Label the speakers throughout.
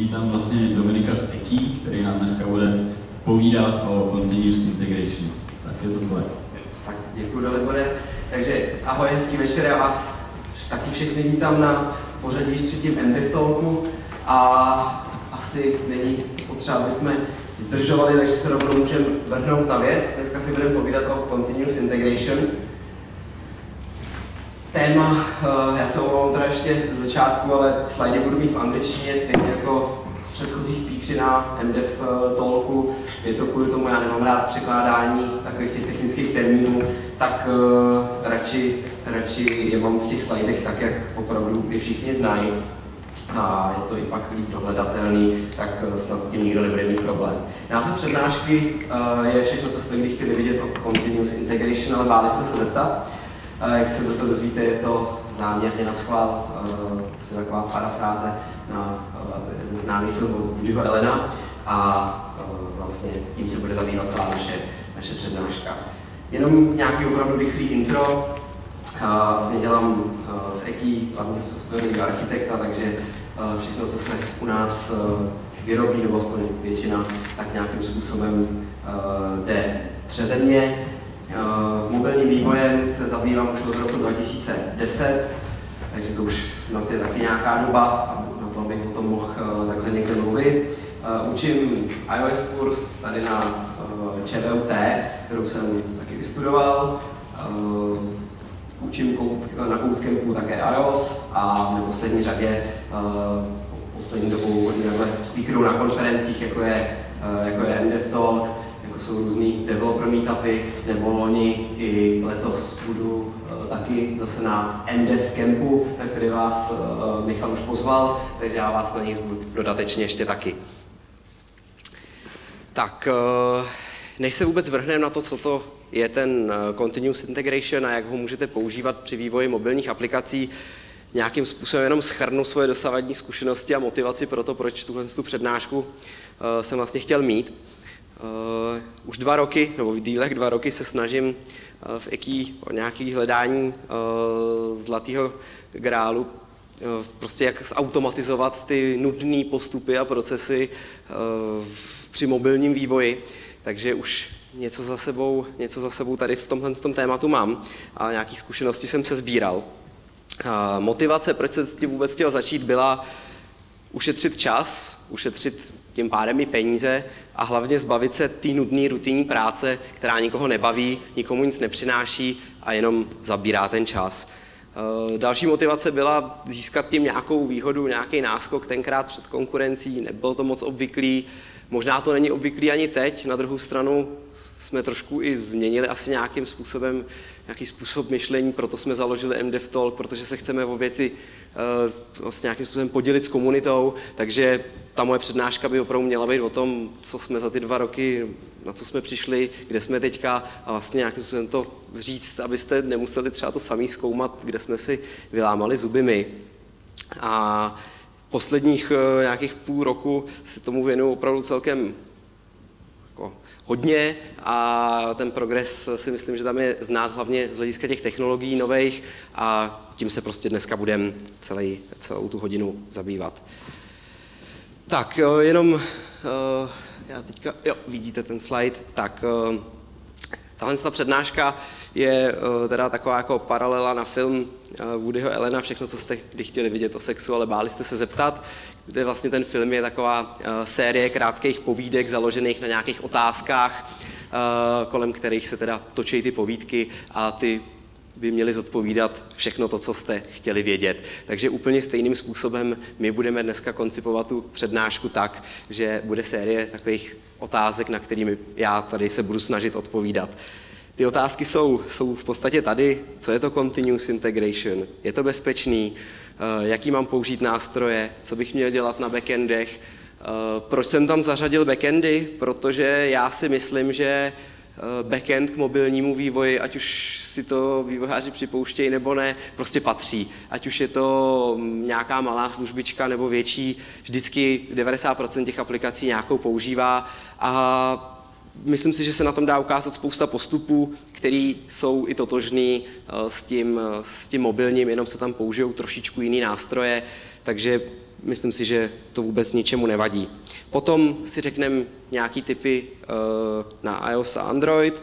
Speaker 1: vítám vlastně Dominika z EKI, který nám dneska bude povídat o Continuous Integration. Tak je to tvoje.
Speaker 2: Tak děkuji, Dalibore. Takže ahoj, hezký večer, já vás taky všechny vítám na pořadí třetím MDev Talku a asi není potřeba, aby jsme zdržovali, takže se rovnou můžeme vrhnout na věc. Dneska si budeme povídat o Continuous Integration. Téma, já se omlouvám teda ještě z začátku, ale slajdy budu mít v angličtině, stejně jako předchozí speakeři na MDev Talku. Je to kvůli tomu, já nemám rád překládání takových těch technických termínů, tak radši je mám v těch slidech tak, jak opravdu je všichni znají. A je to i pak líp dohledatelný, tak snad s tím nikdo nebude mít problém. Název přednášky je všechno, co jste kdy chtěli vidět o Continuous Integration, ale báli jste se zeptat. Jak se to dozvíte, je to záměrně naschvál, asi taková parafráze na známý film od Woodyho Allena a vlastně tím se bude zabývat celá naše přednáška. Jenom nějaký opravdu rychlý intro. Vlastně dělám v EKI, hlavně softwarového architekta, takže všechno, co se u nás vyrobí, nebo aspoň většina, tak nějakým způsobem jde přeze mě. Mobilním vývojem se zabývám už od roku 2010, takže to už snad je taky nějaká doba, na to bych o tom mohl takhle někde mluvit. Učím iOS kurz tady na ČVUT, kterou jsem taky vystudoval. Učím na Codecampu také iOS a v neposlední řadě poslední dobou hodně speakerů na konferencích, jako je MDev Talk, jako jsou různý developer meetupy, nebo loni i letos budu taky zase na MDev Campu, na který vás Michal už pozval, takže já vás na něj zbudu dodatečně ještě taky. Tak, než se vůbec vrhneme na to, co to je ten Continuous Integration a jak ho můžete používat při vývoji mobilních aplikací, nějakým způsobem jenom shrnu svoje dosavadní zkušenosti a motivaci pro to, proč tu přednášku jsem vlastně chtěl mít. Už 2 roky, nebo v dílech 2 roky se snažím v EKI o nějaké hledání zlatého grálu, prostě jak zautomatizovat ty nudné postupy a procesy při mobilním vývoji. Takže už něco za sebou tady v tomhle tématu mám a nějaké zkušenosti jsem se sbíral. Motivace, proč jsem s tím vůbec chtěl začít, byla ušetřit čas, ušetřit tím pádem i peníze a hlavně zbavit se té nudné rutinní práce, která nikoho nebaví, nikomu nic nepřináší a jenom zabírá ten čas. Další motivace byla získat tím nějakou výhodu, nějaký náskok tenkrát před konkurencí, nebylo to moc obvyklý, možná to není obvyklý ani teď, na druhou stranu jsme trošku i změnili asi nějakým způsobem, nějaký způsob myšlení, proto jsme založili MDev Talk, protože se chceme o věci vlastně nějakým způsobem podělit s komunitou, takže ta moje přednáška by opravdu měla být o tom, co jsme za ty 2 roky, na co jsme přišli, kde jsme teďka a vlastně nějakým způsobem to říct, abyste nemuseli třeba to samý zkoumat, kde jsme si vylámali zuby my. A posledních nějakých půl roku se tomu věnuju opravdu celkem hodně a ten progres si myslím, že tam je znát hlavně z hlediska těch technologií nových a tím se prostě dneska budeme celou tu hodinu zabývat. Tak jenom, já teďka, vidíte ten slide, tak tahle přednáška je teda taková jako paralela na film Woodyho Allena, všechno, co jste kdy chtěli vidět o sexu, ale báli jste se zeptat, kde vlastně ten film je taková série krátkých povídek založených na nějakých otázkách, kolem kterých se teda točí ty povídky a ty by měli zodpovídat všechno to, co jste chtěli vědět. Takže úplně stejným způsobem my budeme dneska koncipovat tu přednášku tak, že bude série takových otázek, na kterými já tady se budu snažit odpovídat. Ty otázky jsou v podstatě tady, co je to Continuous Integration, je to bezpečný, jaký mám použít nástroje, co bych měl dělat na backendech, proč jsem tam zařadil backendy, protože já si myslím, že backend k mobilnímu vývoji, ať už si to vývojáři připouštějí nebo ne, prostě patří. Ať už je to nějaká malá službička nebo větší, vždycky 90% těch aplikací nějakou používá a myslím si, že se na tom dá ukázat spousta postupů, které jsou i totožný s tím mobilním, jenom se tam použijou trošičku jiný nástroje, takže myslím si, že to vůbec ničemu nevadí. Potom si řekneme nějaký typy na iOS a Android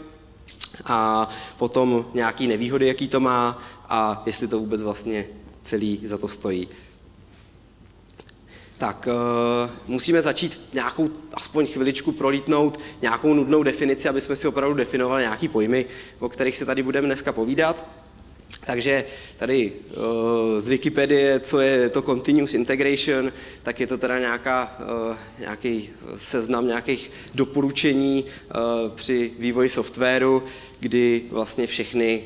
Speaker 2: a potom nějaké nevýhody, jaký to má a jestli to vůbec vlastně celý za to stojí. Tak musíme začít nějakou aspoň chviličku prolítnout nějakou nudnou definici, aby jsme si opravdu definovali nějaký pojmy, o kterých se tady budeme dneska povídat. Takže tady z Wikipedie, co je to Continuous Integration, tak je to teda nějaký seznam nějakých doporučení při vývoji softwaru, kdy vlastně všechny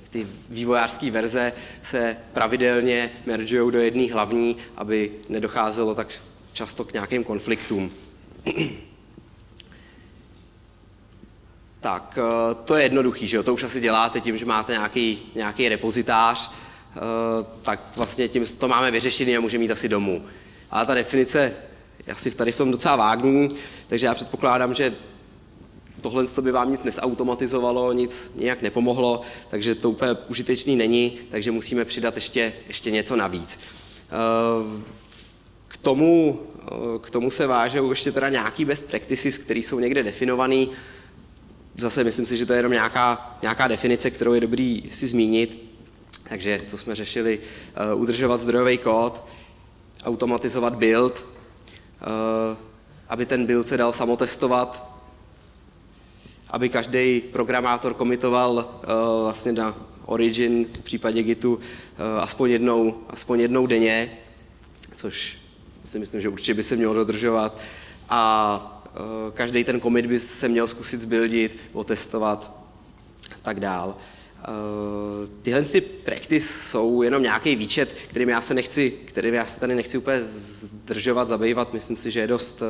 Speaker 2: ty vývojářské verze se pravidelně meržujou do jedné hlavní, aby nedocházelo tak často k nějakým konfliktům. Tak, to je jednoduchý, že jo? To už asi děláte tím, že máte nějaký repozitář, tak vlastně tím to máme vyřešený a můžeme mít asi domů. Ale ta definice je asi tady v tom docela vágní, takže já předpokládám, že tohle by vám nic nesautomatizovalo, nic nějak nepomohlo, takže to úplně užitečný není, takže musíme přidat ještě něco navíc. K tomu se vážou ještě teda nějaký best practices, které jsou někde definovaný. Zase myslím si, že to je jenom nějaká definice, kterou je dobrý si zmínit. Takže co jsme řešili, udržovat zdrojový kód, automatizovat build, aby ten build se dal samotestovat, aby každý programátor kommitoval vlastně na origin, v případě Gitu, aspoň jednou denně, což si myslím, že určitě by se mělo dodržovat. A každý ten commit by se měl zkusit zbuildit, otestovat a tak dál. Tyhle ty practice jsou jenom nějaký výčet, kterým já se tady nechci úplně zdržovat, zabývat. Myslím si, že je dost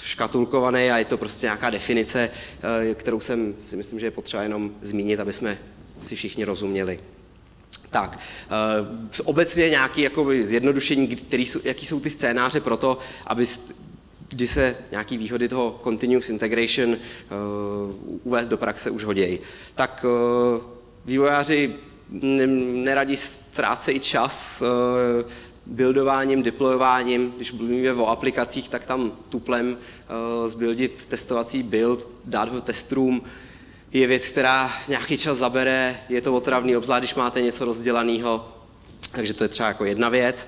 Speaker 2: škatulkovaný a je to prostě nějaká definice, kterou si myslím, že je potřeba jenom zmínit, aby jsme si všichni rozuměli. Tak, obecně nějaké zjednodušení, jaký jsou ty scénáře pro to, kdy se nějaké výhody toho Continuous Integration uvést do praxe už hodějí. Tak vývojáři neradi ztrácejí čas buildováním, deployováním. Když mluvíme o aplikacích, tak tam tuplem zbuildit testovací build, dát ho testrům, je věc, která nějaký čas zabere, je to otravný, obzvlášť když máte něco rozdělaného, takže to je třeba jako jedna věc.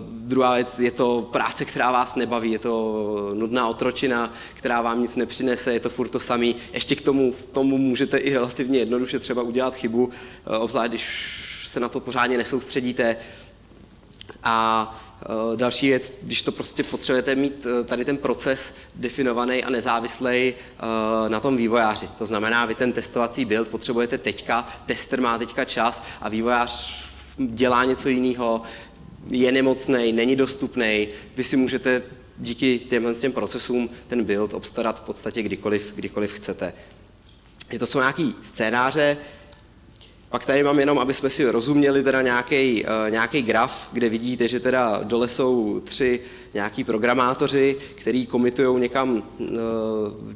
Speaker 2: Druhá věc je to práce, která vás nebaví, je to nudná otročina, která vám nic nepřinese, je to furt to samý. Ještě k tomu můžete i relativně jednoduše třeba udělat chybu, obzvlášť když se na to pořádně nesoustředíte. A další věc, když to prostě potřebujete mít tady ten proces definovaný a nezávislý na tom vývojáři. To znamená, vy ten testovací build potřebujete teďka, tester má teďka čas a vývojář dělá něco jiného, je nemocnej, není dostupný, vy si můžete díky těm procesům ten build obstarat v podstatě kdykoliv chcete. To jsou nějaký scénáře, pak tady mám jenom, aby jsme si rozuměli teda nějaký graf, kde vidíte, že teda dole jsou 3 nějaký programátoři, který komitujou někam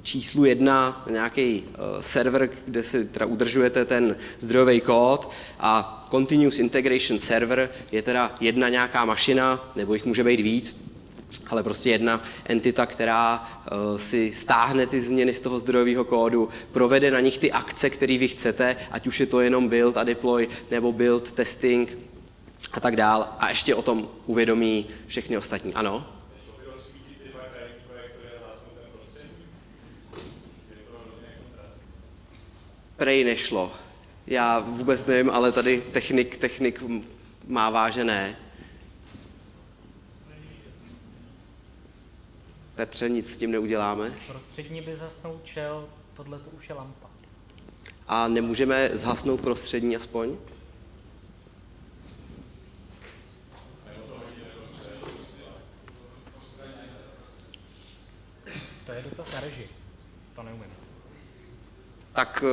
Speaker 2: číslu 1 nějaký server, kde si teda udržujete ten zdrojový kód a Continuous Integration Server je teda jedna nějaká mašina, nebo jich může být víc, ale prostě jedna entita, která si stáhne ty změny z toho zdrojového kódu, provede na nich ty akce, které vy chcete, ať už je to jenom build a deploy, nebo build, testing a tak dál. A ještě o tom uvědomí všechny ostatní. Ano? Prej nešlo. Já vůbec nevím, ale tady technik má vážené. Petře, nic s tím neuděláme.
Speaker 3: Prostřední by zhasnout čel, tohle to už je lampa.
Speaker 2: A nemůžeme zhasnout prostřední aspoň?
Speaker 3: To je dotaz na režii. To neumím.
Speaker 2: Tak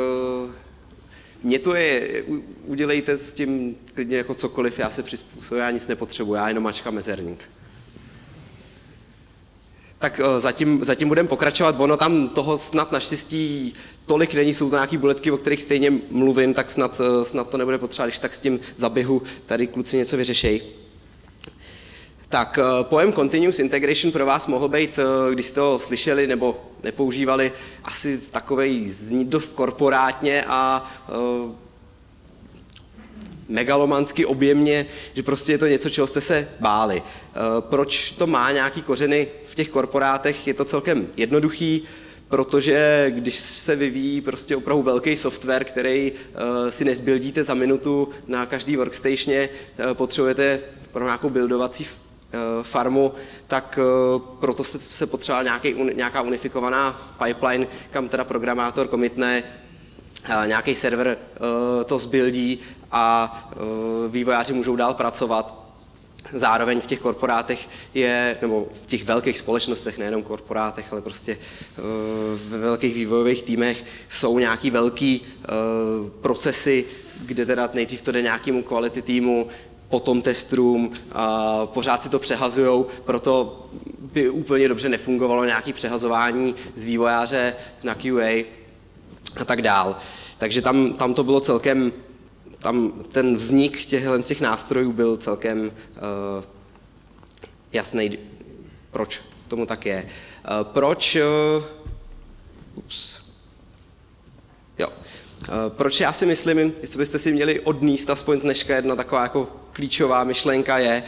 Speaker 2: mě to je, udělejte s tím klidně jako cokoliv, já se přizpůsobím, já nic nepotřebuji, já jenom mačkám mezerník. tak zatím budeme pokračovat. Ono tam toho snad naštěstí tolik není, jsou to nějaký bulletky, o kterých stejně mluvím, tak snad to nebude potřeba, když tak s tím zaběhu tady kluci něco vyřešejí. Tak pojem Continuous Integration pro vás mohl být, když jste ho slyšeli nebo nepoužívali, asi takovej zní dost korporátně a megalomansky objemně, že prostě je to něco, čeho jste se báli. Proč to má nějaký kořeny v těch korporátech? Je to celkem jednoduchý, protože když se vyvíjí prostě opravdu velký software, který si nezbuildíte za minutu na každý workstationě, potřebujete pro nějakou buildovací farmu, tak proto se potřebovala nějaká unifikovaná pipeline, kam teda programátor commitne, nějaký server to zbuildí a vývojáři můžou dál pracovat. Zároveň v těch korporátech nebo v těch velkých společnostech, nejenom korporátech, ale prostě ve velkých vývojových týmech jsou nějaký velký procesy, kde teda nejdřív to jde nějakému quality týmu, potom testrům, pořád si to přehazujou, proto by úplně dobře nefungovalo nějaké přehazování z vývojáře na QA a tak dál. Takže tam to bylo celkem, ten vznik těch nástrojů byl celkem jasný, proč tomu tak je. Proč já si myslím, jestli byste si měli odníst aspoň dneška jedna taková jako klíčová myšlenka je,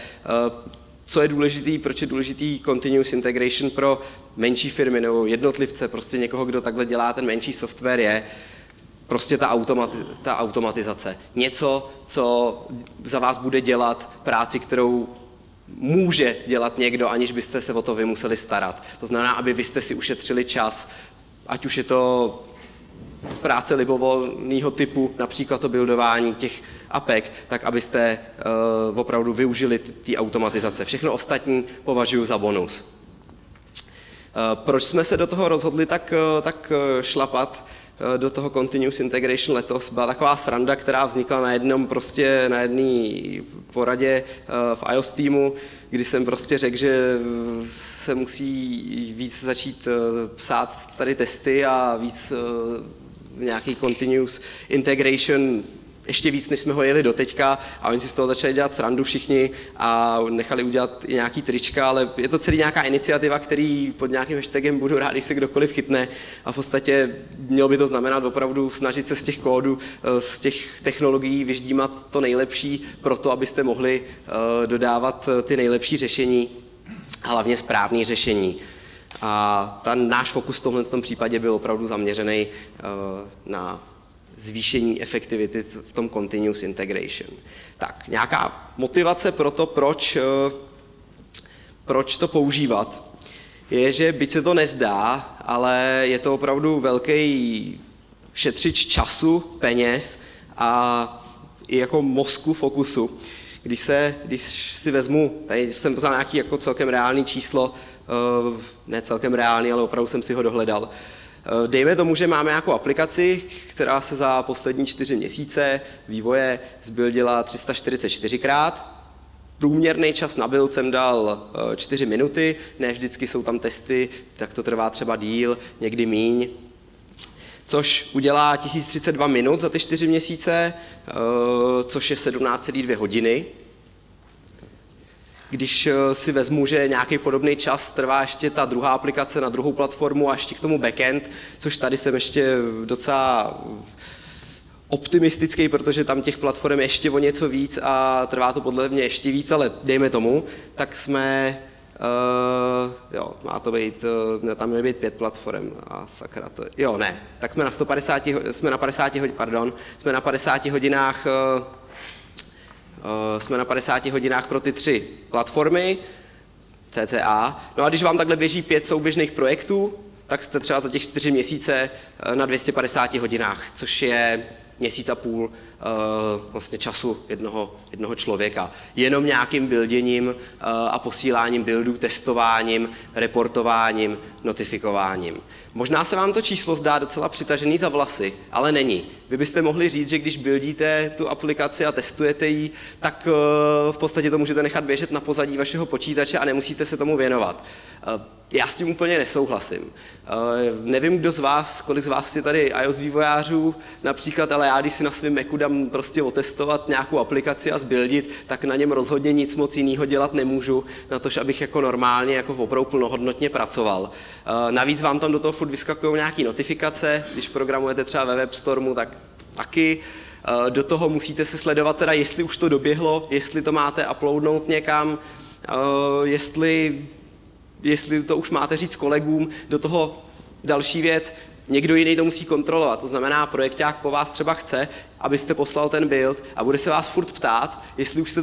Speaker 2: co je důležitý, proč je důležitý continuous integration pro menší firmy nebo jednotlivce, prostě někoho, kdo takhle dělá ten menší software, je prostě ta automatizace. Něco, co za vás bude dělat práci, kterou může dělat někdo, aniž byste se o to vy museli starat. To znamená, aby vy jste si ušetřili čas, ať už je to práce libovolného typu, například to buildování těch apek, tak abyste opravdu využili ty automatizace. Všechno ostatní považuji za bonus. Proč jsme se do toho rozhodli tak šlapat do toho Continuous Integration letos? Byla taková sranda, která vznikla na jedné poradě v iOS týmu, kdy jsem prostě řekl, že se musí víc začít psát tady testy a víc nějaký Continuous Integration, ještě víc, než jsme ho jeli doteďka, a oni si z toho začali dělat srandu všichni a nechali udělat i nějaký trička, ale je to celý nějaká iniciativa, který pod nějakým hashtagem budu rád, když se kdokoliv chytne, a v podstatě mělo by to znamenat opravdu snažit se z těch kódů, z těch technologií vyždímat to nejlepší pro to, abyste mohli dodávat ty nejlepší řešení, a hlavně správné řešení. A ten náš fokus v tomhle případě byl opravdu zaměřený na zvýšení efektivity v tom continuous integration. Tak, nějaká motivace pro to, proč to používat, je, že byť se to nezdá, ale je to opravdu velký šetřič času, peněz a i jako mozku, fokusu. Když si vezmu, tady jsem vzal nějaký jako celkem reálný číslo, ne celkem reálný, ale opravdu jsem si ho dohledal. Dejme tomu, že máme nějakou aplikaci, která se za poslední 4 měsíce vývoje zbuildila 344krát. Průměrný čas na build jsem dal 4 minuty, ne vždycky jsou tam testy, tak to trvá třeba díl, někdy míň. Což udělá 1032 minut za ty 4 měsíce, což je 17,2 hodiny. Když si vezmu, že nějaký podobný čas trvá ještě ta druhá aplikace na druhou platformu a ještě k tomu backend, což tady jsem ještě docela optimistický, protože tam těch platform je ještě o něco víc a trvá to podle mě ještě víc, ale dejme tomu, tak jsme, má to být, tam měly být 5 platform a sakra to, tak jsme na 50 hodinách, jsme na 50 hodinách pro ty 3 platformy, cca. No a když vám takhle běží 5 souběžných projektů, tak jste třeba za těch 4 měsíce na 250 hodinách, což je měsíc a půl vlastně času jednoho člověka. Jenom nějakým builděním a posíláním buildů, testováním, reportováním, notifikováním. Možná se vám to číslo zdá docela přitažený za vlasy, ale není. Vy byste mohli říct, že když buildíte tu aplikaci a testujete ji, tak v podstatě to můžete nechat běžet na pozadí vašeho počítače a nemusíte se tomu věnovat. Já s tím úplně nesouhlasím. Nevím, kolik z vás je tady iOS vývojářů například, ale já, když si na svém Macu dám prostě otestovat nějakou aplikaci a zbuildit, tak na něm rozhodně nic moc jiného dělat nemůžu, na to, abych jako normálně, jako opravdu plnohodnotně pracoval. Navíc vám tam do toho furt vyskakují nějaké notifikace, když programujete třeba ve WebStormu, tak taky. Do toho musíte se sledovat teda, jestli už to doběhlo, jestli to máte uploadnout někam, jestli to už máte říct kolegům, do toho další věc, někdo jiný to musí kontrolovat, to znamená, projekták po vás třeba chce, abyste poslal ten build a bude se vás furt ptát, jestli už jste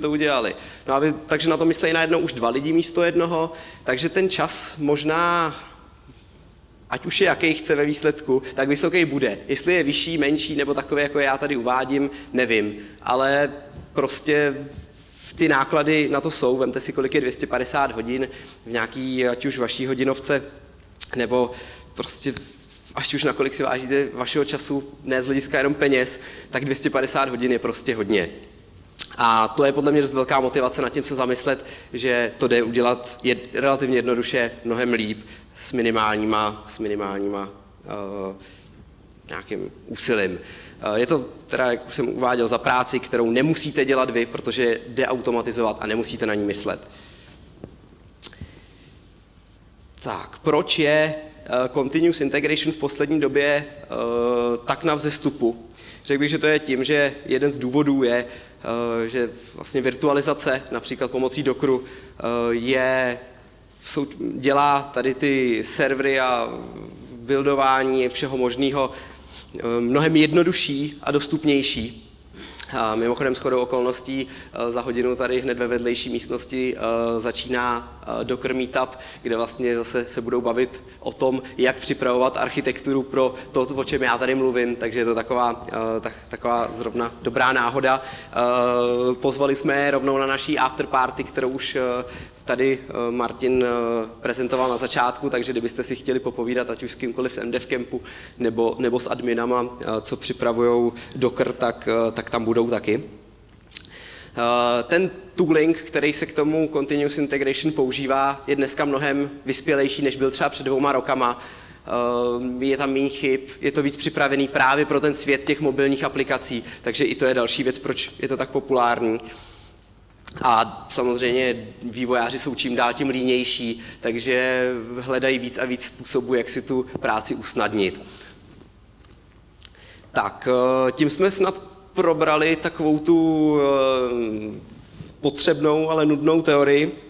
Speaker 2: to udělali. No takže na to myslejí najednou už 2 lidi místo jednoho, takže ten čas možná, ať už je jaký chce ve výsledku, tak vysoký bude. Jestli je vyšší, menší nebo takový, jako já tady uvádím, nevím, ale prostě ty náklady na to jsou, vemte si, kolik je 250 hodin v nějaký, ať už vaší hodinovce, nebo prostě až už na kolik si vážíte vašeho času, ne z hlediska jenom peněz, tak 250 hodin je prostě hodně. A to je podle mě dost velká motivace nad tím se zamyslet, že to jde udělat relativně jednoduše, mnohem líp, s minimálníma nějakým úsilím. Je to teda, jak už jsem uváděl, za práci, kterou nemusíte dělat vy, protože jde automatizovat a nemusíte na ní myslet. Tak, proč je Continuous Integration v poslední době tak na vzestupu? Řekl bych, že to je tím, že jeden z důvodů je, že vlastně virtualizace, například pomocí Dockeru, dělá tady ty servery a buildování všeho možného mnohem jednodušší a dostupnější. A mimochodem shodou okolností za hodinu tady hned ve vedlejší místnosti začíná Docker Meetup, kde vlastně zase se budou bavit o tom, jak připravovat architekturu pro to, o čem já tady mluvím, takže je to taková zrovna dobrá náhoda. Pozvali jsme rovnou na naší afterparty, kterou už tady Martin prezentoval na začátku, takže kdybyste si chtěli popovídat, ať už s kýmkoliv z MDevCampu nebo s adminama, co připravujou Docker, tak tam budou taky. Ten tooling, který se k tomu Continuous Integration používá, je dneska mnohem vyspělejší, než byl třeba před 2 rokama. Je tam méně chyb, je to víc připravený právě pro ten svět těch mobilních aplikací, takže i to je další věc, proč je to tak populární. A samozřejmě vývojáři jsou čím dál tím línější, takže hledají víc a víc způsobů, jak si tu práci usnadnit. Tak, tím jsme snad probrali takovou tu potřebnou, ale nudnou teorii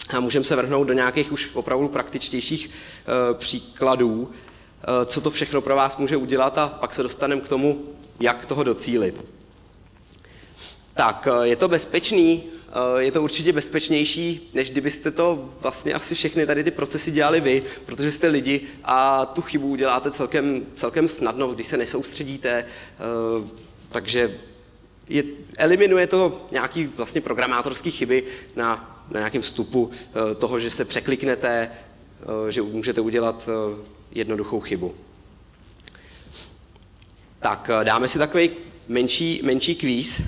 Speaker 2: a můžeme se vrhnout do nějakých už opravdu praktičtějších příkladů, co to všechno pro vás může udělat a pak se dostaneme k tomu, jak toho docílit. Tak, je to bezpečný? Je to určitě bezpečnější, než kdybyste to vlastně asi všechny tady ty procesy dělali vy, protože jste lidi a tu chybu uděláte celkem snadno, když se nesoustředíte, takže eliminuje to nějaký vlastně programátorský chyby na nějakém vstupu toho, že se překliknete, že můžete udělat jednoduchou chybu. Tak, dáme si takový menší kvíz.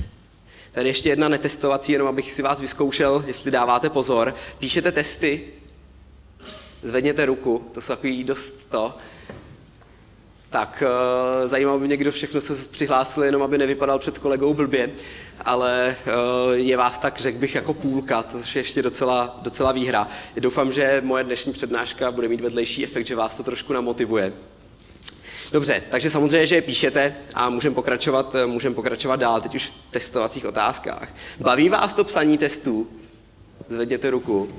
Speaker 2: Tady ještě jedna netestovací, jenom abych si vás vyzkoušel, jestli dáváte pozor. Píšete testy, zvedněte ruku, to jsou takový dost to. Tak, zajímalo by mě, kdo všechno se přihlásil, jenom aby nevypadal před kolegou blbě, ale je vás tak, řekl bych, jako půlka, což je ještě docela výhra. Doufám, že moje dnešní přednáška bude mít vedlejší efekt, že vás to trošku namotivuje. Dobře, takže samozřejmě, že je píšete a můžeme pokračovat dál, teď už v testovacích otázkách. Baví vás to psaní testů? Zvedněte ruku.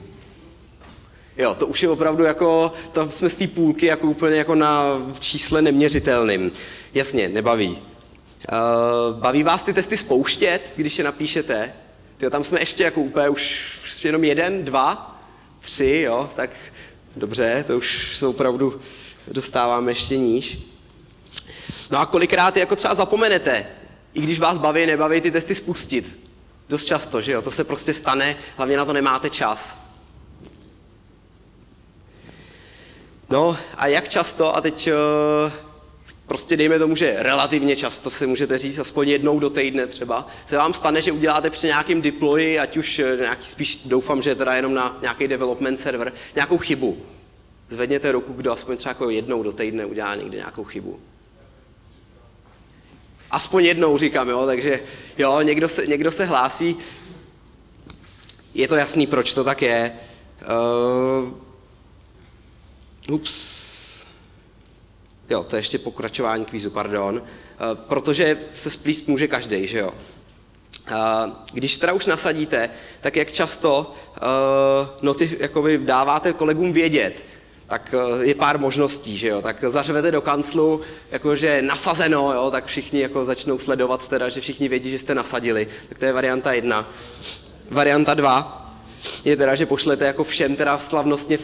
Speaker 2: Jo, to už je opravdu jako, tam jsme z té půlky jako úplně jako na čísle neměřitelným. Jasně, nebaví. Baví vás ty testy spouštět, když je napíšete? Tyjo, tam jsme ještě jako úplně už jenom 1, 2, 3, jo, tak dobře, to už se opravdu dostáváme ještě níž. No a kolikrát jako třeba zapomenete, i když vás baví, nebaví ty testy spustit. Dost často, že jo, to se prostě stane, hlavně na to nemáte čas. No a jak často, a teď prostě dejme tomu, že relativně často se můžete říct, aspoň jednou do týdne třeba, se vám stane, že uděláte při nějakém deployi, ať už nějaký, spíš doufám, že teda jenom na nějaký development server, nějakou chybu. Zvedněte ruku, kdo aspoň třeba jako jednou do týdne udělá někdy nějakou chybu. Aspoň jednou říkám, jo, takže jo, někdo se hlásí. Je to jasný, proč to tak je. Jo, to je ještě pokračování kvízu, pardon. Protože se splíst může každý, že jo. Když teda už nasadíte, tak jak často jakoby dáváte kolegům vědět, tak je pár možností, že jo. Tak zařvete do kanclu, jakože nasazeno, jo, tak všichni jako začnou sledovat teda, že všichni vědí, že jste nasadili. Tak to je varianta 1. Varianta 2 je teda, že pošlete jako všem teda slavnostně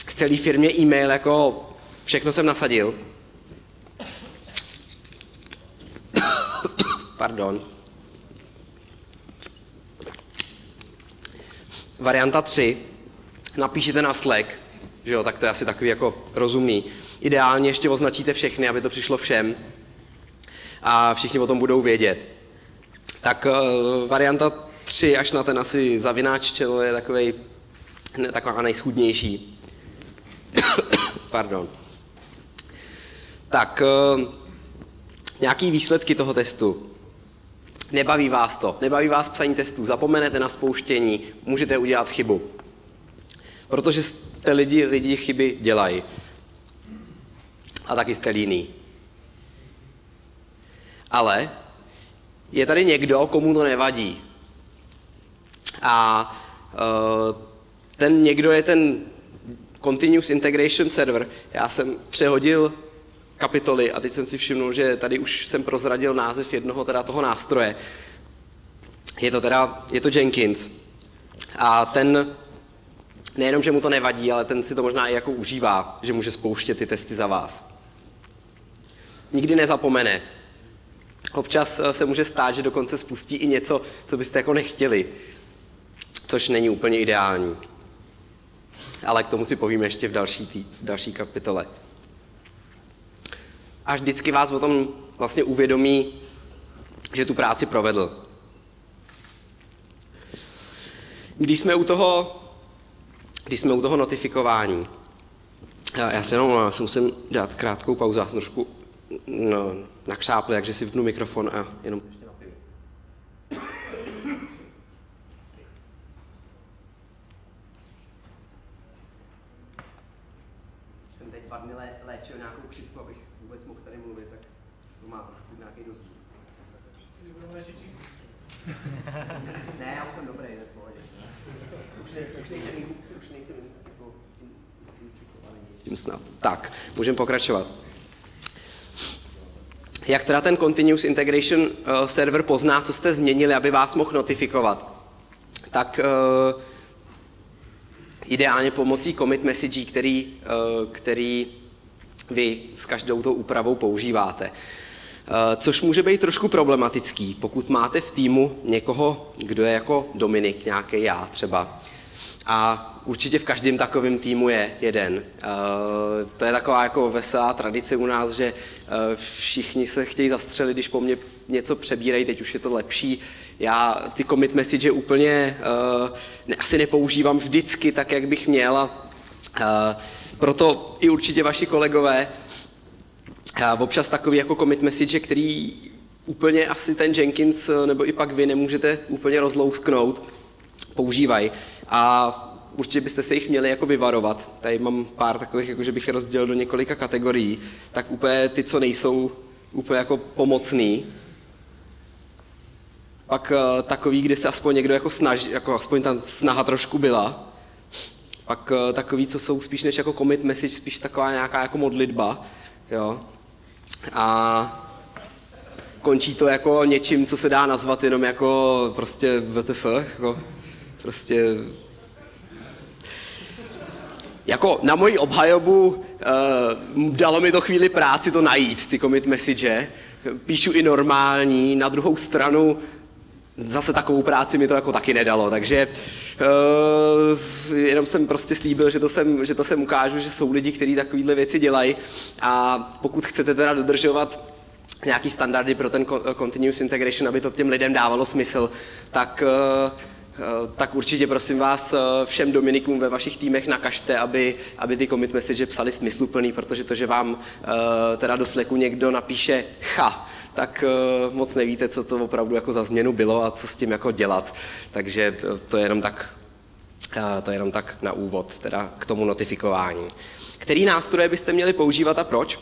Speaker 2: v celé firmě e-mail, jako všechno jsem nasadil. Pardon. Varianta 3. Napíšete na Slack, že jo, tak to je asi takový jako rozumný. Ideálně ještě označíte všechny, aby to přišlo všem a všichni o tom budou vědět. Tak varianta 3 až na ten asi zavináč channel je taková nejschůdnější. Pardon. Tak, nějaký výsledky toho testu. Nebaví vás to, nebaví vás psaní testů, zapomenete na spouštění, můžete udělat chybu. Protože jste lidi chyby dělají. A taky jste líný. Ale je tady někdo, komu to nevadí. A ten někdo je ten Continuous Integration Server. Já jsem přehodil kapitoly a teď jsem si všimnul, že tady už jsem prozradil název jednoho teda toho nástroje. Je to Jenkins. A ten, nejenom, že mu to nevadí, ale ten si to možná i jako užívá, že může spouštět ty testy za vás. Nikdy nezapomene. Občas se může stát, že dokonce spustí i něco, co byste jako nechtěli, což není úplně ideální. Ale k tomu si povíme ještě v další kapitole. Až vždycky vás o tom vlastně uvědomí, že tu práci provedl. Když jsme u toho notifikování, já si musím dát krátkou pauzu, já jsem trošku nakřápl, takže si vypnu mikrofon a jenom ještě napiju. Jsem teď 2 dny léčil nějakou chřipku, abych vůbec mohl tady mluvit, tak to má trošku nějaký rozdíl. Ne, já už jsem dobrý, to je v pohodě. Už nejsem infikovaný tím snad. Tak, můžeme pokračovat. Jak teda ten Continuous Integration server pozná, co jste změnili, aby vás mohl notifikovat? Tak ideálně pomocí commit message, který vy s každou tou úpravou používáte. Což může být trošku problematický, pokud máte v týmu někoho, kdo je jako Dominik, nějaký já třeba. A určitě v každém takovém týmu je jeden. To je taková jako veselá tradice u nás, že všichni se chtějí zastřelit, když po mně něco přebírají, teď už je to lepší. Já ty commit message úplně asi nepoužívám vždycky tak, jak bych měl. Proto i určitě vaši kolegové občas takový jako commit message, který úplně asi ten Jenkins nebo i pak vy nemůžete úplně rozlousknout, používají. A určitě byste se jich měli jako vyvarovat. Tady mám pár takových, jako že bych je rozdělil do několika kategorií. Tak úplně ty, co nejsou úplně jako pomocný. Pak takový, kde se aspoň někdo jako snaží, jako aspoň ta snaha trošku byla. Pak takový, co jsou spíš než jako commit message, spíš taková nějaká jako modlitba. Jo. A končí to jako něčím, co se dá nazvat jenom jako prostě WTF, jako prostě jako na moji obhajobu dalo mi to chvíli práci to najít, ty commit message. Píšu i normální, na druhou stranu zase takovou práci mi to jako taky nedalo, takže jenom jsem prostě slíbil, že to sem ukážu, že jsou lidi, kteří takovéhle věci dělají a pokud chcete teda dodržovat nějaký standardy pro ten continuous integration, aby to těm lidem dávalo smysl, tak určitě prosím vás všem Dominikům ve vašich týmech nakažte, aby ty commit message psali smysluplný, protože to, že vám teda do Slacku někdo napíše tak moc nevíte, co to opravdu jako za změnu bylo a co s tím jako dělat. Takže to je jenom tak na úvod, teda k tomu notifikování. Který nástroje byste měli používat a proč?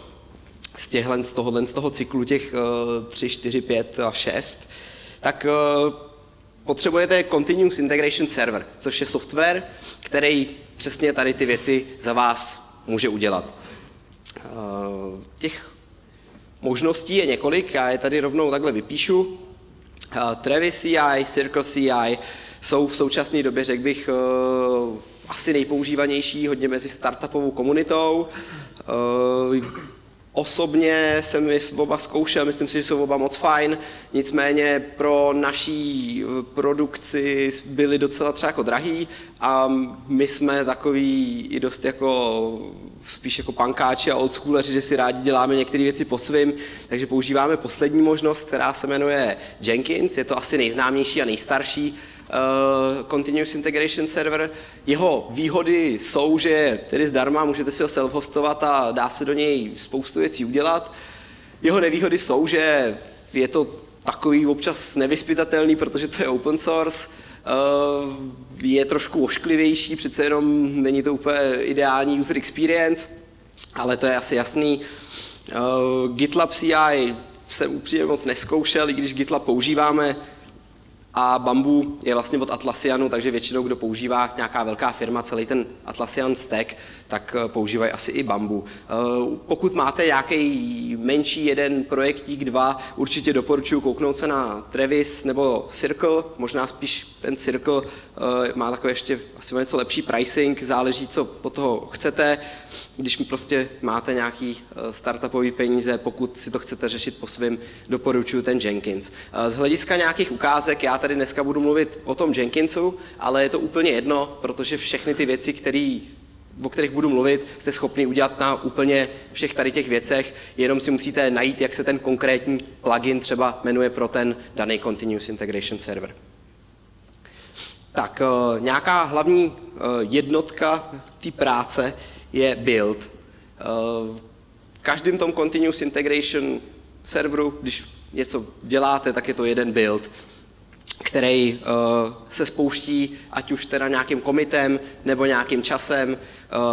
Speaker 2: Z toho cyklu těch 3, 4, 5 a 6, tak potřebujete Continuous Integration Server, což je software, který přesně tady ty věci za vás může udělat. Těch možností je několik, já je tady rovnou takhle vypíšu. Travis CI, Circle CI jsou v současné době, řekl bych, asi nejpoužívanější, hodně mezi startupovou komunitou. Osobně jsem je oba zkoušel, myslím si, že jsou oba moc fajn, nicméně pro naší produkci byly docela třeba jako drahý a my jsme takový i dost jako spíš jako pankáči a oldschooleři, že si rádi děláme některé věci po svým, takže používáme poslední možnost, která se jmenuje Jenkins, je to asi nejznámější a nejstarší Continuous Integration Server. Jeho výhody jsou, že tedy zdarma můžete si ho self-hostovat a dá se do něj spoustu věcí udělat. Jeho nevýhody jsou, že je to takový občas nevyzpytatelný, protože to je open source, je trošku ošklivější, přece jenom není to úplně ideální user experience, ale to je asi jasný. GitLab CI jsem upřímně moc nezkoušel, i když GitLab používáme, a Bamboo je vlastně od Atlassianu, takže většinou, kdo používá nějaká velká firma, celý ten Atlassian stack, tak používají asi i Bamboo. Pokud máte nějaký menší jeden projektík, 2, určitě doporučuji kouknout se na Travis nebo Circle, možná spíš ten Circle má takový ještě asi něco lepší pricing, záleží, co po toho chcete. Když prostě máte nějaký startupový peníze, pokud si to chcete řešit po svém, doporučuji ten Jenkins. Z hlediska nějakých ukázek, já tady dneska budu mluvit o tom Jenkinsu, ale je to úplně jedno, protože všechny ty věci, o kterých budu mluvit, jste schopni udělat na úplně všech tady těch věcech, jenom si musíte najít, jak se ten konkrétní plugin třeba jmenuje pro ten daný Continuous Integration Server. Tak, nějaká hlavní jednotka té práce je build. V každém tom Continuous Integration serveru, když něco děláte, tak je to jeden build, který se spouští ať už teda nějakým commitem, nebo nějakým časem,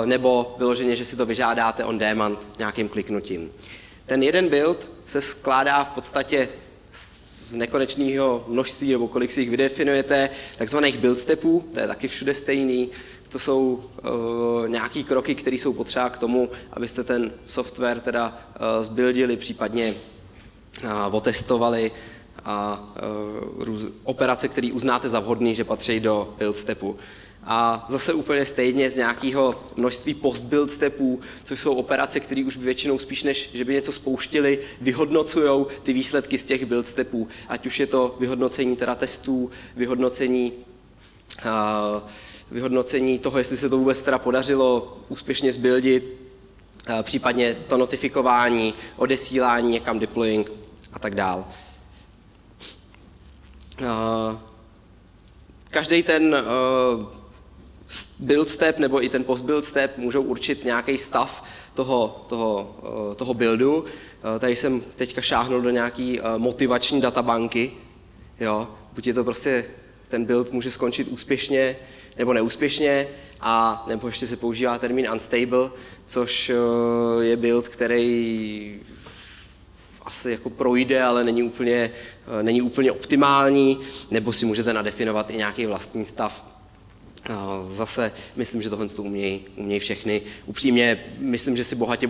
Speaker 2: nebo vyloženě, že si to vyžádáte on demand nějakým kliknutím. Ten jeden build se skládá v podstatě z nekonečného množství, nebo kolik si jich vydefinujete, takzvaných build stepů, to je taky všude stejný. To jsou nějaký kroky, které jsou potřeba k tomu, abyste ten software teda zbuildili, případně otestovali a operace, které uznáte za vhodný, že patří do build stepu. A zase úplně stejně z nějakého množství post-build stepů, což jsou operace, které už většinou spíš než, že by něco spouštili, vyhodnocují ty výsledky z těch build stepů. Ať už je to vyhodnocení teda testů, vyhodnocení toho, jestli se to vůbec teda podařilo úspěšně zbuildit, případně to notifikování, odesílání, někam deploying a tak dál. Každý ten build step nebo i ten post-build step můžou určit nějaký stav toho buildu. Tady jsem teďka šáhnul do nějaký motivační databanky. Jo, buď je to prostě, ten build může skončit úspěšně nebo neúspěšně, a nebo ještě se používá termín unstable, což je build, který asi jako projde, ale není úplně optimální, nebo si můžete nadefinovat i nějaký vlastní stav. Zase myslím, že tohle umějí všechny. Upřímně myslím, že si bohatě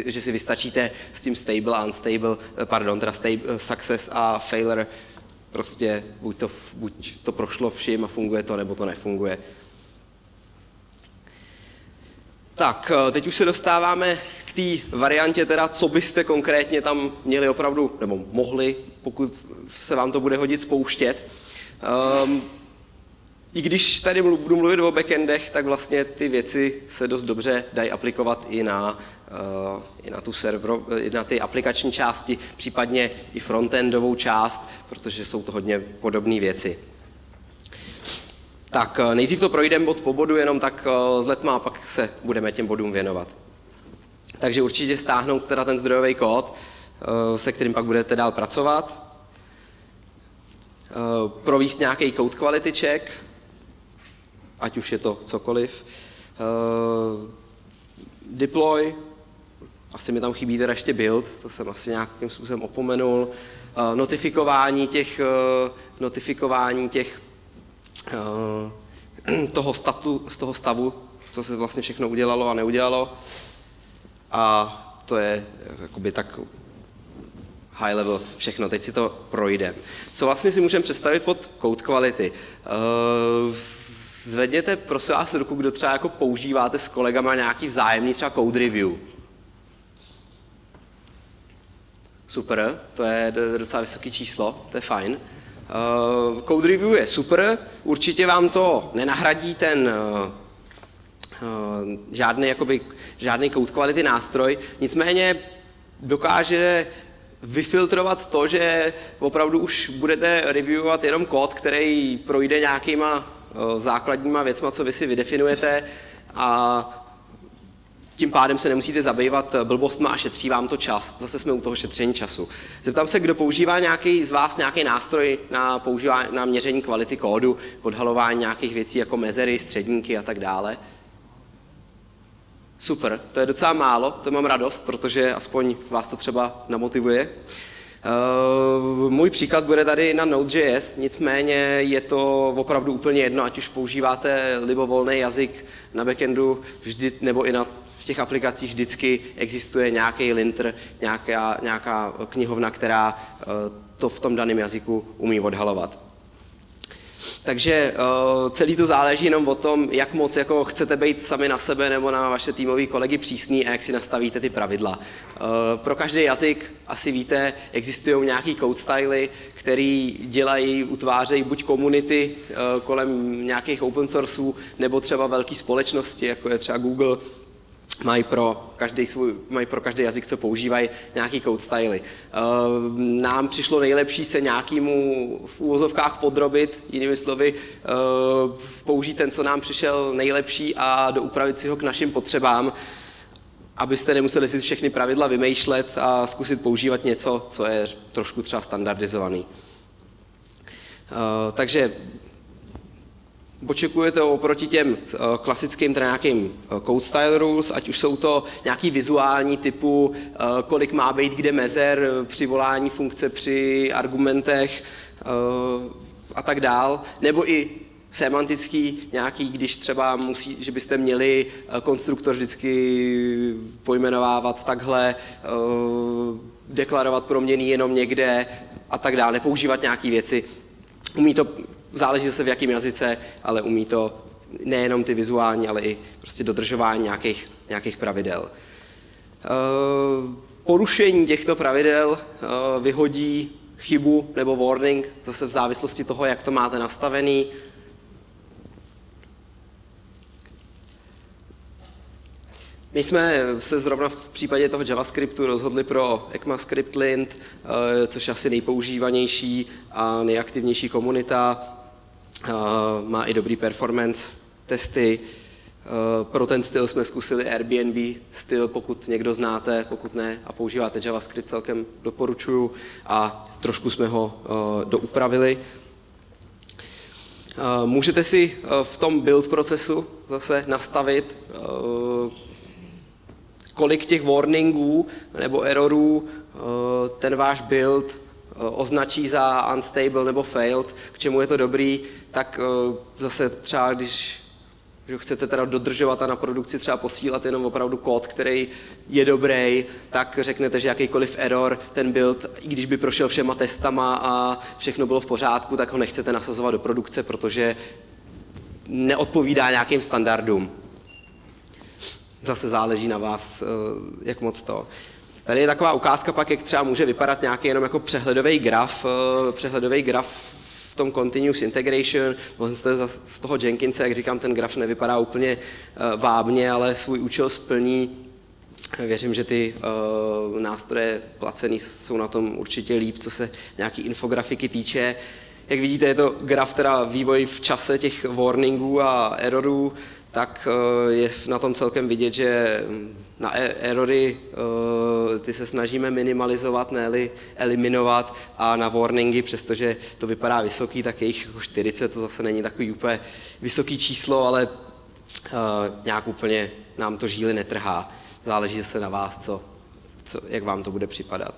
Speaker 2: že si vystačíte s tím stable a unstable, teda success a failure. Prostě buď to prošlo vším a funguje to, nebo to nefunguje. Tak, teď už se dostáváme k k té variantě teda, co byste konkrétně tam měli opravdu, nebo mohli, pokud se vám to bude hodit, spouštět. I když tady budu mluvit o backendech, tak vlastně ty věci se dost dobře dají aplikovat i na ty aplikační části, případně i frontendovou část, protože jsou to hodně podobné věci. Tak nejdřív to projdeme bod po bodu, jenom tak s letma, a pak se budeme těm bodům věnovat. Takže určitě stáhnout teda ten zdrojový kód, se kterým pak budete dál pracovat. Provést nějaký code quality check, ať už je to cokoliv. Deploy, asi mi tam chybí teda ještě build, to jsem asi nějakým způsobem opomenul. Notifikování toho stavu, co se vlastně všechno udělalo a neudělalo. A to je jakoby tak high level všechno, teď si to projdeme. Co vlastně si můžeme představit pod code quality? Zvedněte prosím vás ruku, kdo třeba jako používáte s kolegama nějaký vzájemný třeba code review. Super, to je docela vysoké číslo, to je fajn. Code review je super, určitě vám to nenahradí ten žádný code quality nástroj, nicméně dokáže vyfiltrovat to, že opravdu už budete reviewovat jenom kód, který projde nějakýma základníma věcma, co vy si vydefinujete, a tím pádem se nemusíte zabývat blbostma a šetří vám to čas. Zase jsme u toho šetření času. Zeptám se, kdo používá z vás nějaký nástroj na měření kvality kódu, odhalování nějakých věcí jako mezery, středníky a tak dále. Super, to je docela málo, to mám radost, protože aspoň vás to třeba namotivuje. Můj příklad bude tady na Node.js, nicméně je to opravdu úplně jedno, ať už používáte libovolný jazyk na backendu, vždy, nebo i v těch aplikacích vždycky existuje nějaký linter, nějaká knihovna, která to v tom daném jazyku umí odhalovat. Takže celý to záleží jenom o tom, jak moc jako chcete být sami na sebe nebo na vaše týmové kolegy přísný a jak si nastavíte ty pravidla. Pro každý jazyk, asi víte, existují nějaký code styly, který utvářejí buď komunity kolem nějakých open sourceů, nebo třeba velké společnosti, jako je třeba Google, mají pro každý jazyk, co používají, nějaký code styly. Nám přišlo nejlepší se nějakému v úvozovkách podrobit, jinými slovy, použít ten, co nám přišel nejlepší a doupravit si ho k našim potřebám, abyste nemuseli si všechny pravidla vymýšlet a zkusit používat něco, co je trošku třeba standardizovaný. Takže očekujete oproti těm klasickým teda nějakým code style rules, ať už jsou to nějaký vizuální typu, kolik má být kde mezer při volání funkce, při argumentech a tak dál, nebo i semantický nějaký, když třeba že byste měli konstruktor vždycky pojmenovávat takhle, deklarovat proměnný jenom někde a tak dále, nepoužívat nějaké věci. Umí to, záleží zase v jakém jazyce, ale umí to nejenom ty vizuální, ale i prostě dodržování nějakých pravidel. Porušení těchto pravidel vyhodí chybu nebo warning, zase v závislosti toho, jak to máte nastavený. My jsme se zrovna v případě toho JavaScriptu rozhodli pro ECMAScript Lint, což je asi nejpoužívanější a nejaktivnější komunita. Má i dobrý performance testy. Pro ten styl jsme zkusili Airbnb styl, pokud někdo znáte, pokud ne a používáte JavaScript, celkem doporučuju a trošku jsme ho doupravili. Můžete si v tom build procesu zase nastavit, kolik těch warningů nebo errorů ten váš build označí za unstable nebo failed, k čemu je to dobrý, tak zase třeba když chcete teda dodržovat a na produkci třeba posílat jenom opravdu kód, který je dobrý, tak řeknete, že jakýkoliv error, ten build, i když by prošel všema testama a všechno bylo v pořádku, tak ho nechcete nasazovat do produkce, protože neodpovídá nějakým standardům. zase záleží na vás, jak moc to. Tady je taková ukázka pak, jak třeba může vypadat nějaký jenom jako přehledový graf v tom continuous integration. Z toho Jenkinse, jak říkám, ten graf nevypadá úplně vábně, ale svůj účel splní. Věřím, že ty nástroje placený jsou na tom určitě líp, co se nějaký infografiky týče. Jak vidíte, je to graf, teda vývoj v čase těch warningů a errorů, tak je na tom celkem vidět, že na erory ty se snažíme minimalizovat, ne-li eliminovat, a na warningy, přestože to vypadá vysoký, tak je jich jako 40, to zase není takový úplně vysoký číslo, ale nějak úplně nám to žíly netrhá. Záleží zase na vás, jak vám to bude připadat.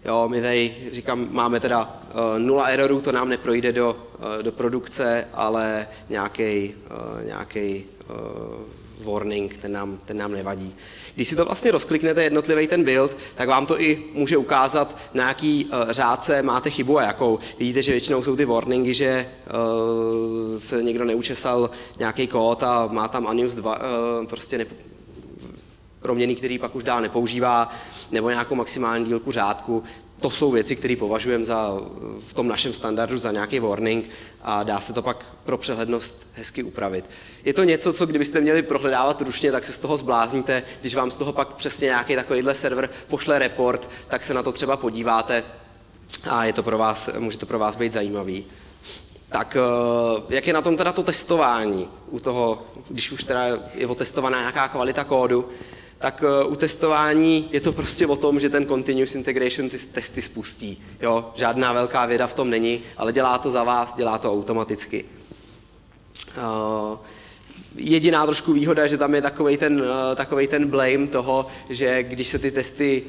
Speaker 2: Jo, my tady, říkám, máme teda 0 errorů, to nám neprojde do produkce, ale nějaký warning, ten nám nevadí. Když si to vlastně rozkliknete jednotlivý ten build, tak vám to i může ukázat, na jaký řádce máte chybu a jakou. Vidíte, že většinou jsou ty warningy, že se někdo neučesal nějaký kód a má tam unused prostě proměny, který pak už dál nepoužívá, nebo nějakou maximální dílku řádku. To jsou věci, které považujeme v tom našem standardu za nějaký warning a dá se to pak pro přehlednost hezky upravit. Je to něco, co kdybyste měli prohledávat ručně, tak se z toho zblázníte. Když vám z toho pak přesně nějaký takovýhle server pošle report, tak se na to třeba podíváte a může to pro vás být zajímavý. Tak jak je na tom teda to testování u toho, když už teda je otestovaná nějaká kvalita kódu, tak u testování je to prostě o tom, že ten continuous integration ty testy spustí. Jo? Žádná velká věda v tom není, ale dělá to za vás, dělá to automaticky. Jediná trošku výhoda, že tam je takovej ten blame toho, že když se ty testy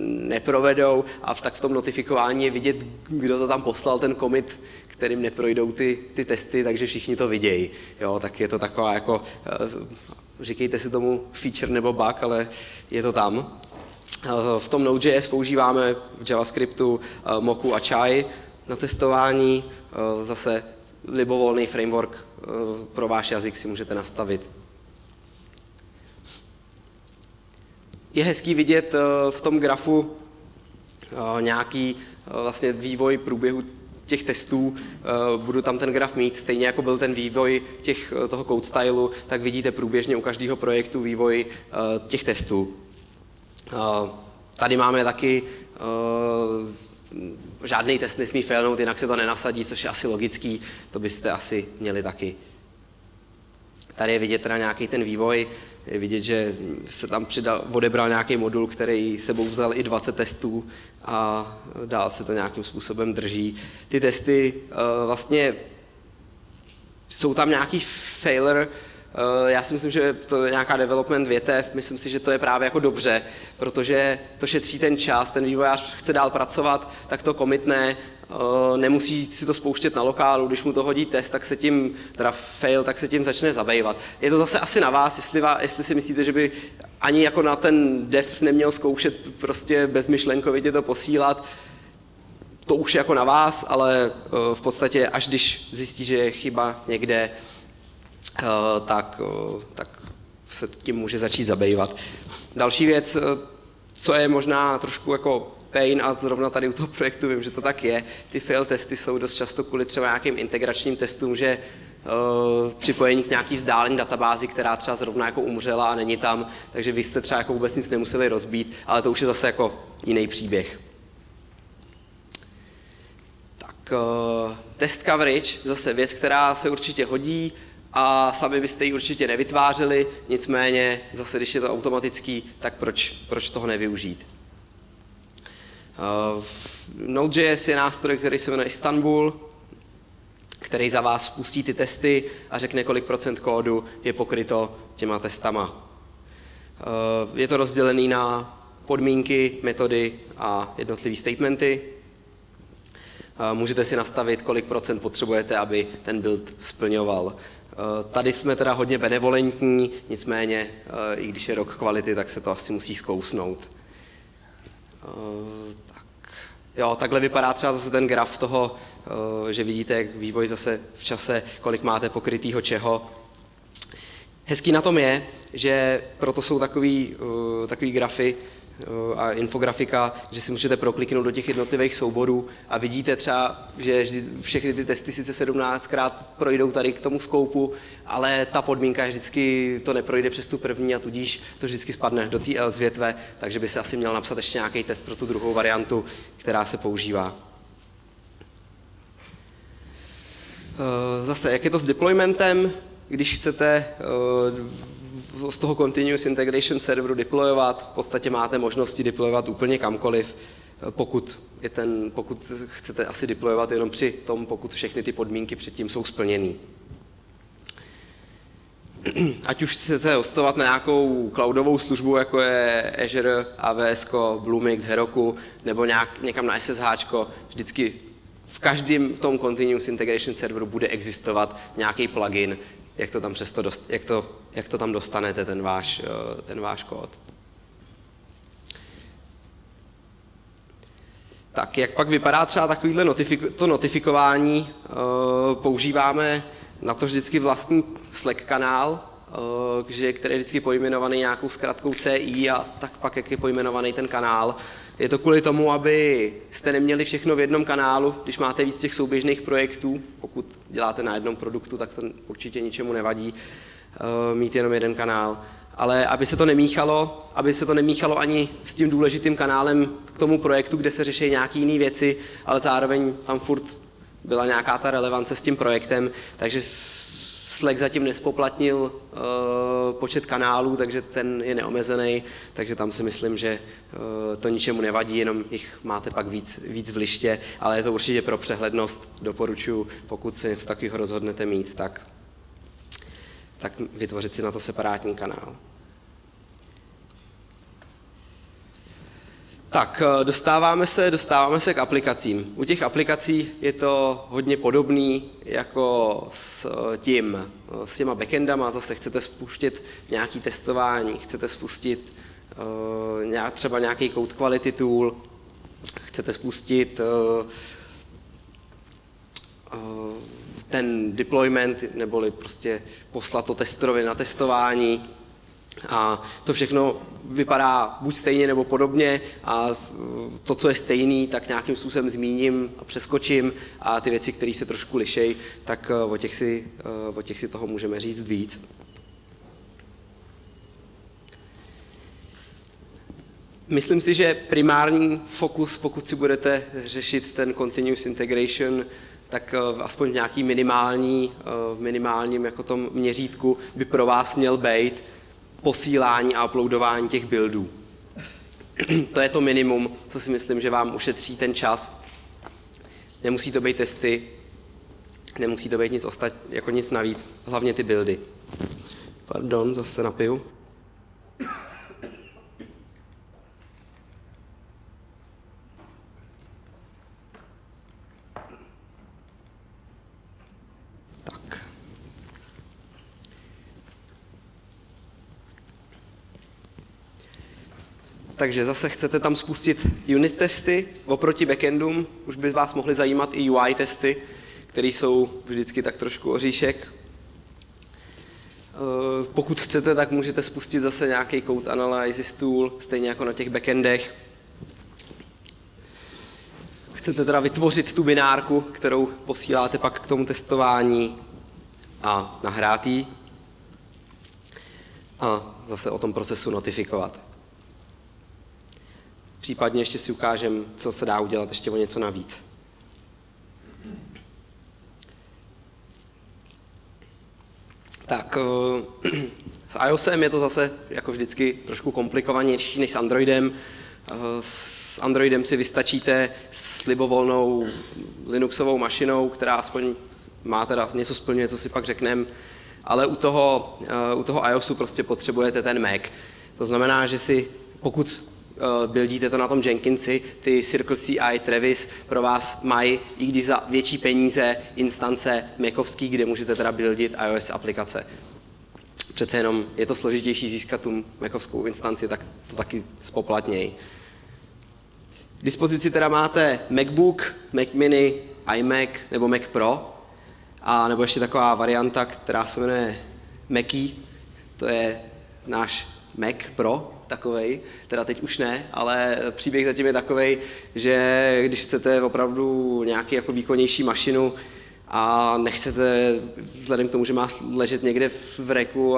Speaker 2: neprovedou, tak v tom notifikování je vidět, kdo to tam poslal, ten commit, kterým neprojdou ty testy, takže všichni to vidějí. Jo, tak je to taková jako, říkejte si tomu feature nebo bug, ale je to tam. V tom Node.js používáme v JavaScriptu Moku a Chai na testování, zase libovolný framework pro váš jazyk si můžete nastavit. Je hezký vidět v tom grafu nějaký vlastně vývoj průběhu těch testů. Budu tam ten graf mít, stejně jako byl ten vývoj toho code stylu, tak vidíte průběžně u každého projektu vývoj těch testů. Tady máme taky žádný test nesmí failnout, jinak se to nenasadí, což je asi logický, to byste asi měli taky. Tady je vidět teda nějaký ten vývoj, je vidět, že se tam odebral nějaký modul, který sebou vzal i 20 testů a dál se to nějakým způsobem drží. Ty testy vlastně jsou tam nějaký failure. Já si myslím, že to je nějaká development větev, myslím si, že to je právě jako dobře, protože to šetří ten čas, ten vývojář chce dál pracovat, tak to commitne, nemusí si to spouštět na lokálu, když mu to hodí test, tak se tím, teda fail, tak se tím začne zabývat. Je to zase asi na vás, jestli si myslíte, že by ani jako na ten dev neměl zkoušet prostě bezmyšlenkovitě to posílat, to už je jako na vás, ale v podstatě až když zjistí, že je chyba někde, tak se tím může začít zabývat. Další věc, co je možná trošku jako pain, a zrovna tady u toho projektu vím, že to tak je, ty fail testy jsou dost často kvůli třeba nějakým integračním testům, že připojení k nějaký vzdálený databázi, která třeba zrovna jako umřela a není tam, takže vy jste třeba jako vůbec nic nemuseli rozbít, ale to už je zase jako jiný příběh. Tak test coverage, zase věc, která se určitě hodí, a sami byste ji určitě nevytvářeli, nicméně zase, když je to automatický, tak proč toho nevyužít? Node.js je nástroj, který se jmenuje Istanbul, který za vás spustí ty testy a řekne, kolik procent kódu je pokryto těma testama. Je to rozdělený na podmínky, metody a jednotlivé statementy. Můžete si nastavit, kolik procent potřebujete, aby ten build splňoval. Tady jsme teda hodně benevolentní, nicméně, i když je rok kvality, tak se to asi musí zkousnout. Jo, takhle vypadá třeba zase ten graf toho, že vidíte, jak vývoj zase v čase, kolik máte pokrytýho čeho. Hezký na tom je, že proto jsou takový grafy a infografika, že si můžete prokliknout do těch jednotlivých souborů a vidíte třeba, že všechny ty testy sice 17krát projdou tady k tomu skoupu, ale ta podmínka je vždycky to neprojde přes tu první a tudíž to vždycky spadne do té else větve, takže by se asi měl napsat ještě nějaký test pro tu druhou variantu, která se používá. Zase, jak je to s deploymentem, když chcete z toho Continuous Integration serveru deployovat, v podstatě máte možnosti deployovat úplně kamkoliv, pokud chcete asi deployovat jenom při tom, pokud všechny ty podmínky předtím jsou splněný. Ať už chcete hostovat na nějakou cloudovou službu, jako je Azure, AWS, Bluemix, Heroku, nebo někam na SSH, vždycky v každém v tom Continuous Integration serveru bude existovat nějaký plugin, jak to tam dostanete, ten váš kód. Tak, jak pak vypadá třeba takovýhle notifikování? Používáme na to vždycky vlastní Slack kanál, který je vždycky pojmenovaný nějakou zkratkou CI a tak pak, jak je pojmenovaný ten kanál. Je to kvůli tomu, aby jste neměli všechno v jednom kanálu, když máte víc těch souběžných projektů. Pokud děláte na jednom produktu, tak to určitě ničemu nevadí mít jenom jeden kanál. Ale aby se to nemíchalo ani s tím důležitým kanálem k tomu projektu, kde se řeší nějaké jiné věci, ale zároveň tam furt byla nějaká ta relevance s tím projektem, takže Slack zatím nespoplatnil počet kanálů, takže ten je neomezený, takže tam si myslím, že to ničemu nevadí, jenom jich máte pak víc v liště, ale je to určitě pro přehlednost, doporučuji, pokud se něco takového rozhodnete mít, tak vytvořit si na to separátní kanál. Tak, dostáváme se k aplikacím. U těch aplikací je to hodně podobný jako s těma backendama. Zase chcete spustit nějaké testování, chcete spustit třeba nějaký code quality tool, chcete spustit ten deployment, neboli prostě poslat to testorovi na testování. A to všechno vypadá buď stejně nebo podobně a to, co je stejný, tak nějakým způsobem zmíním a přeskočím a ty věci, které se trošku lišejí, tak o těch si toho můžeme říct víc. Myslím si, že primární fokus, pokud si budete řešit ten continuous integration, tak aspoň v nějaký minimálním jako tom měřítku by pro vás měl být posílání a uploadování těch buildů. To je to minimum, co si myslím, že vám ušetří ten čas. Nemusí to být testy, nemusí to být nic navíc, hlavně ty buildy. Pardon, zase napiju. Takže zase chcete tam spustit unit testy, oproti backendům už by vás mohly zajímat i UI testy, které jsou vždycky tak trošku oříšek. Pokud chcete, tak můžete spustit zase nějaký code analysis tool, stejně jako na těch backendech. Chcete teda vytvořit tu binárku, kterou posíláte pak k tomu testování a nahrát ji. A zase o tom procesu notifikovat. Případně ještě si ukážeme, co se dá udělat ještě o něco navíc. Tak, s iOSem je to zase jako vždycky trošku komplikovanější než s Androidem. S Androidem si vystačíte s libovolnou Linuxovou mašinou, která aspoň má teda něco splňuje, co si pak řekneme, ale u toho iOSu prostě potřebujete ten Mac. To znamená, že si, pokud buildíte to na tom Jenkinsi, ty CircleCI, Travis pro vás mají, i když za větší peníze, instance Macovský, kde můžete teda buildit iOS aplikace. Přece jenom je to složitější získat tu Macovskou instanci, tak to taky spoplatněj. K dispozici teda máte MacBook, Mac Mini, iMac nebo Mac Pro, a nebo ještě taková varianta, která se jmenuje Mackie, to je náš Mac Pro, takovej, teda teď už ne, ale příběh zatím je takovej, že když chcete opravdu nějaký jako výkonnější mašinu a nechcete, vzhledem k tomu, že má ležet někde v reku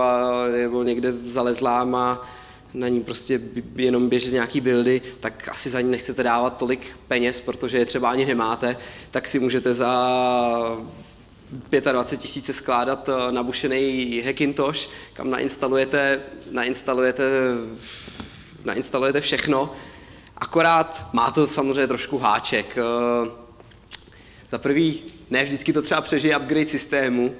Speaker 2: nebo někde zalezlá, má na ní prostě jenom běžet nějaký buildy, tak asi za ní nechcete dávat tolik peněz, protože je třeba ani nemáte, tak si můžete za 25 000 skládat nabušený Hackintosh, kam nainstalujete všechno, akorát má to samozřejmě trošku háček. Za prvý, ne vždycky to třeba přežije upgrade systému.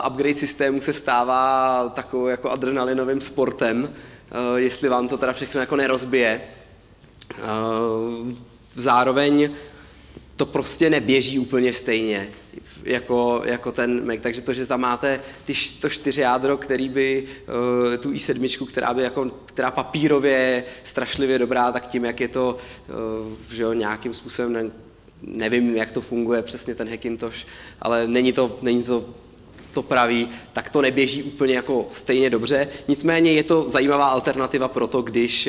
Speaker 2: Upgrade systému se stává takovou jako adrenalinovým sportem, jestli vám to teda všechno jako nerozbije. Zároveň to prostě neběží úplně stejně jako ten Mac, takže to, že tam máte to 4 jádro, který by tu i7, která papírově je strašlivě dobrá, tak tím, jak je to že jo, nějakým způsobem, nevím, jak to funguje přesně ten Hackintosh, ale není to pravý, tak to neběží úplně jako stejně dobře. Nicméně je to zajímavá alternativa pro to, když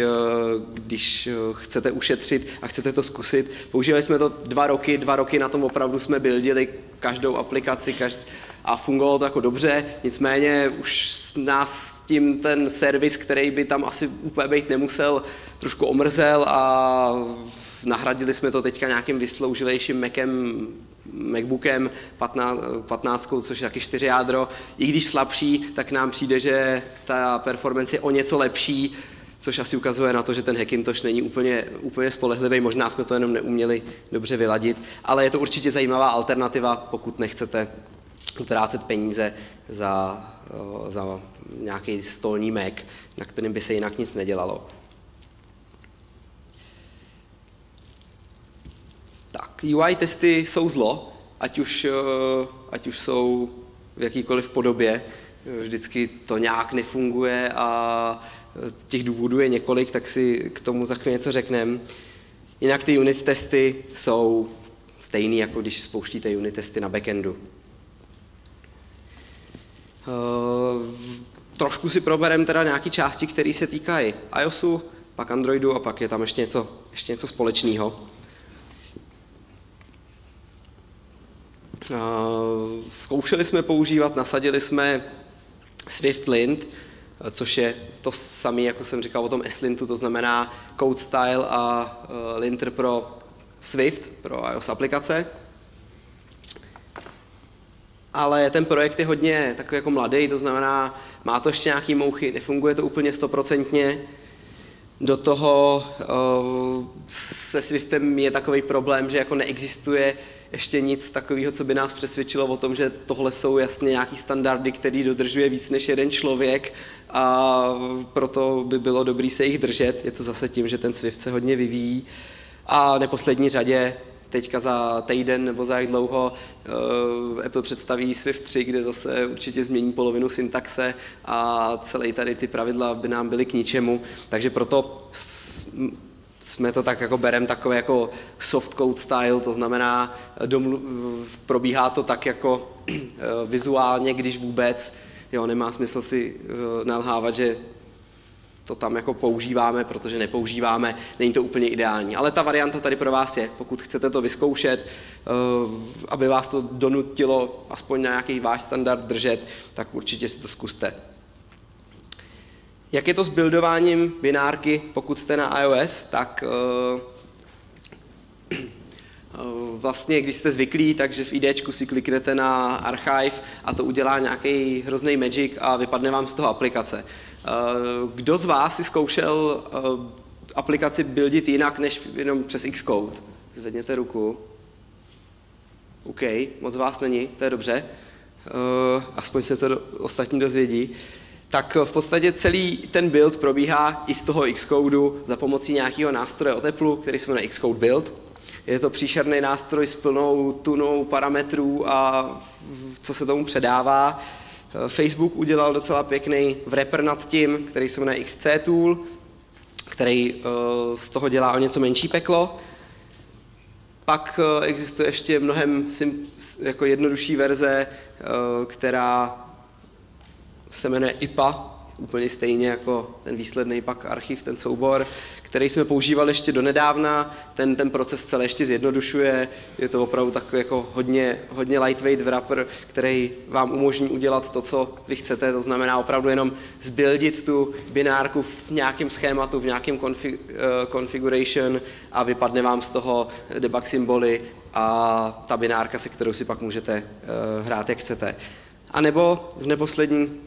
Speaker 2: chcete ušetřit a chcete to zkusit. Používali jsme to 2 roky na tom opravdu jsme buildili každou aplikaci a fungovalo to jako dobře, nicméně už nás tím ten servis, který by tam asi úplně být nemusel, trošku omrzel a nahradili jsme to teďka nějakým vysloužilejším MacBookem 15, což je taky 4 jádro. I když slabší, tak nám přijde, že ta performance je o něco lepší, což asi ukazuje na to, že ten Hackintosh není úplně spolehlivý, možná jsme to jenom neuměli dobře vyladit, ale je to určitě zajímavá alternativa, pokud nechcete utrácet peníze za nějaký stolní Mac, na kterém by se jinak nic nedělalo. Tak, UI testy jsou zlo, ať už jsou v jakýkoliv podobě, vždycky to nějak nefunguje a těch důvodů je několik, tak si k tomu za chvíli něco řekneme. Jinak ty unit testy jsou stejný, jako když spouštíte unit testy na backendu. Trošku si probereme teda nějaké části, které se týkají iOSu, pak Androidu a pak je tam ještě něco společného. Zkoušeli jsme používat, nasadili jsme SwiftLint, což je to samé, jako jsem říkal o tom SLintu, to znamená Code Style a linter pro Swift, pro iOS aplikace. Ale ten projekt je hodně takový jako mladý, to znamená, má to ještě nějaký mouchy, nefunguje to úplně 100%. Do toho se Swiftem je takový problém, že jako neexistuje ještě nic takového, co by nás přesvědčilo o tom, že tohle jsou jasně nějaký standardy, který dodržuje víc než jeden člověk a proto by bylo dobré se jich držet. Je to zase tím, že ten Swift se hodně vyvíjí a v neposlední řadě teďka za týden nebo za jak dlouho Apple představí Swift 3, kde zase určitě změní polovinu syntaxe a celé tady ty pravidla by nám byly k ničemu. Takže proto jsme to tak jako bereme takové jako soft code style, to znamená probíhá to tak jako vizuálně, když vůbec. Jo, nemá smysl si nalhávat, že to tam jako používáme, protože nepoužíváme, není to úplně ideální. Ale ta varianta tady pro vás je, pokud chcete to vyzkoušet, aby vás to donutilo aspoň na nějaký váš standard držet, tak určitě si to zkuste. Jak je to s buildováním binárky, pokud jste na iOS, tak vlastně, když jste zvyklí, takže v IDčku si kliknete na Archive a to udělá nějaký hrozný magic a vypadne vám z toho aplikace. Kdo z vás si zkoušel aplikaci buildit jinak než jenom přes Xcode? Zvedněte ruku. OK, moc vás není, to je dobře. Aspoň se to ostatní dozvědí. Tak v podstatě celý ten build probíhá i z toho Xcodeu za pomocí nějakého nástroje od Apple, který se jmenuje Xcode Build. Je to příšerný nástroj s plnou tunou parametrů a co se tomu předává. Facebook udělal docela pěkný wrapper nad tím, který se jmenuje XC Tool, který z toho dělá o něco menší peklo. Pak existuje ještě mnohem jako jednodušší verze, která se jmenuje IPA, úplně stejně jako ten výsledný pak archiv, ten soubor, který jsme používali ještě donedávna. Ten proces celé ještě zjednodušuje. Je to opravdu takový jako hodně lightweight wrapper, který vám umožní udělat to, co vy chcete. To znamená opravdu jenom zbuildit tu binárku v nějakém schématu, v nějakém configuration a vypadne vám z toho debug symboly a ta binárka, se kterou si pak můžete hrát, jak chcete. A nebo v neposlední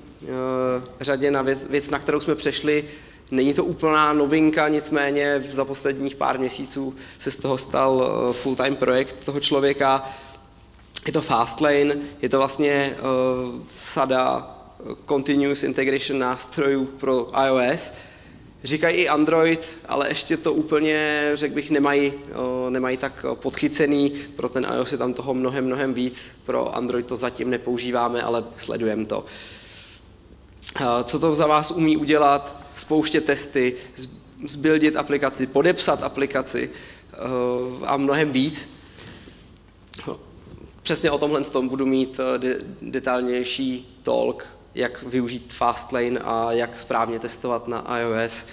Speaker 2: řadě na věc, na kterou jsme přešli. Není to úplná novinka, nicméně za posledních pár měsíců se z toho stal full-time projekt toho člověka. Je to Fastlane, je to vlastně sada continuous integration nástrojů pro iOS. Říkají i Android, ale ještě to úplně, řekl bych, nemají tak podchycený, pro ten iOS je tam toho mnohem víc, pro Android to zatím nepoužíváme, ale sledujeme to. Co to za vás umí udělat? Spouštět testy, zbuildit aplikaci, podepsat aplikaci a mnohem víc. Přesně o tomhle tom budu mít detailnější talk, jak využít Fastlane a jak správně testovat na iOS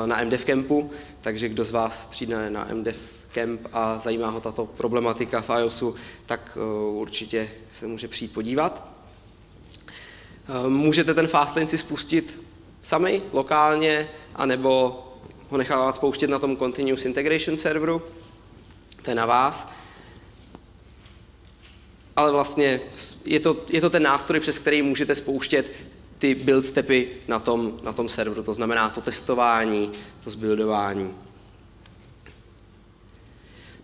Speaker 2: na MDev Campu. Takže kdo z vás přijde na MDev Camp a zajímá ho tato problematika v iOSu, tak určitě se může přijít podívat. Můžete ten Fastlane si spustit sami, lokálně, anebo ho nechávat spouštět na tom Continuous Integration serveru. To je na vás. Ale vlastně je to ten nástroj, přes který můžete spouštět ty build stepy na tom serveru. To znamená to testování, to zbuildování.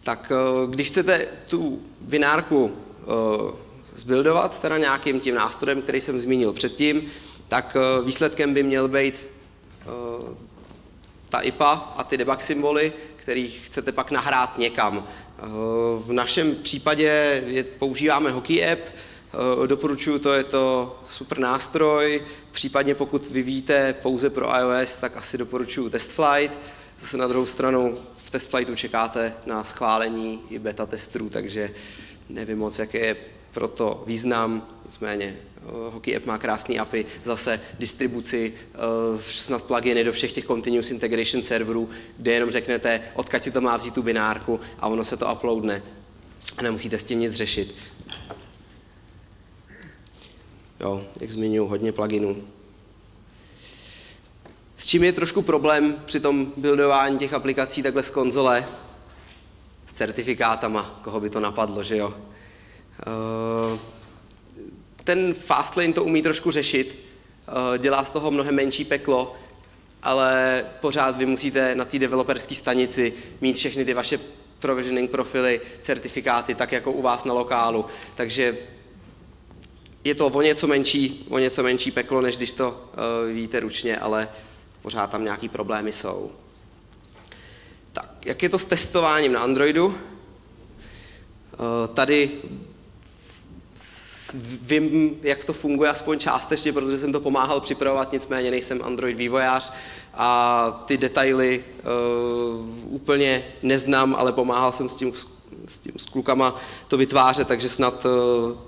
Speaker 2: Tak když chcete tu binárku zbuildovat teda nějakým tím nástrojem, který jsem zmínil předtím, tak výsledkem by měl být ta IPA a ty debug symboly, který chcete pak nahrát někam. V našem případě používáme Hockey App, doporučuji to, je to super nástroj, případně pokud vyvíjíte pouze pro iOS, tak asi doporučuji TestFlight. Zase na druhou stranu v TestFlightu čekáte na schválení i beta testů, takže nevím moc, jaký je proto význam, nicméně Hockey App má krásný API, zase distribuci, snad pluginy do všech těch Continuous Integration serverů, kde jenom řeknete, odkud si to má vzít tu binárku a ono se to uploadne a nemusíte s tím nic řešit. Jo, jak zmiňuji, hodně pluginů. S čím je trošku problém při tom buildování těch aplikací takhle z konzole? S certifikátama, koho by to napadlo, že jo? Ten Fastlane to umí trošku řešit, dělá z toho mnohem menší peklo, ale pořád vy musíte na té developerské stanici mít všechny ty vaše provisioning profily, certifikáty, tak jako u vás na lokálu. Takže je to o něco menší peklo, než když to víte ručně, ale pořád tam nějaký problémy jsou. Tak, jak je to s testováním na Androidu? Tady vím, jak to funguje aspoň částečně, protože jsem to pomáhal připravovat, nicméně nejsem Android vývojář a ty detaily úplně neznám, ale pomáhal jsem s klukama to vytvářet, takže snad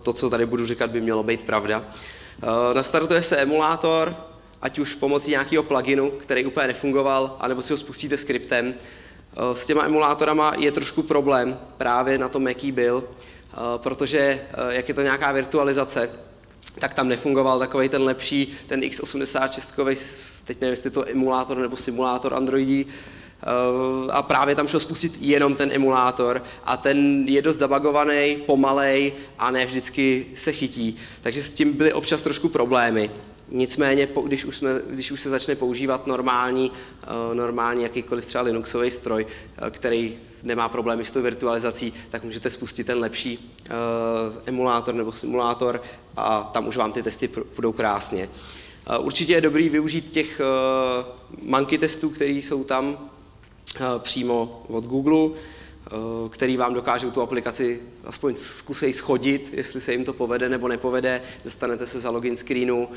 Speaker 2: to, co tady budu říkat, by mělo být pravda. Nastartuje se emulátor, ať už pomocí nějakého pluginu, který úplně nefungoval, anebo si ho spustíte skriptem. S těma emulátorama je trošku problém právě na tom Mackie byl, protože jak je to nějaká virtualizace, tak tam nefungoval takovej ten lepší, ten x86, teď nevím, jestli je to emulátor nebo simulátor Androidí, a právě tam šlo spustit jenom ten emulátor a ten je dost zabagovaný, pomalej a ne vždycky se chytí, takže s tím byly občas trošku problémy. Nicméně, když už se začne používat normální jakýkoliv třeba Linuxový stroj, který nemá problémy s tou virtualizací, tak můžete spustit ten lepší emulátor nebo simulátor a tam už vám ty testy půjdou krásně. Určitě je dobrý využít těch monkey testů, které jsou tam přímo od Google, který vám dokážou tu aplikaci aspoň zkusej schodit, jestli se jim to povede nebo nepovede, dostanete se za login screenu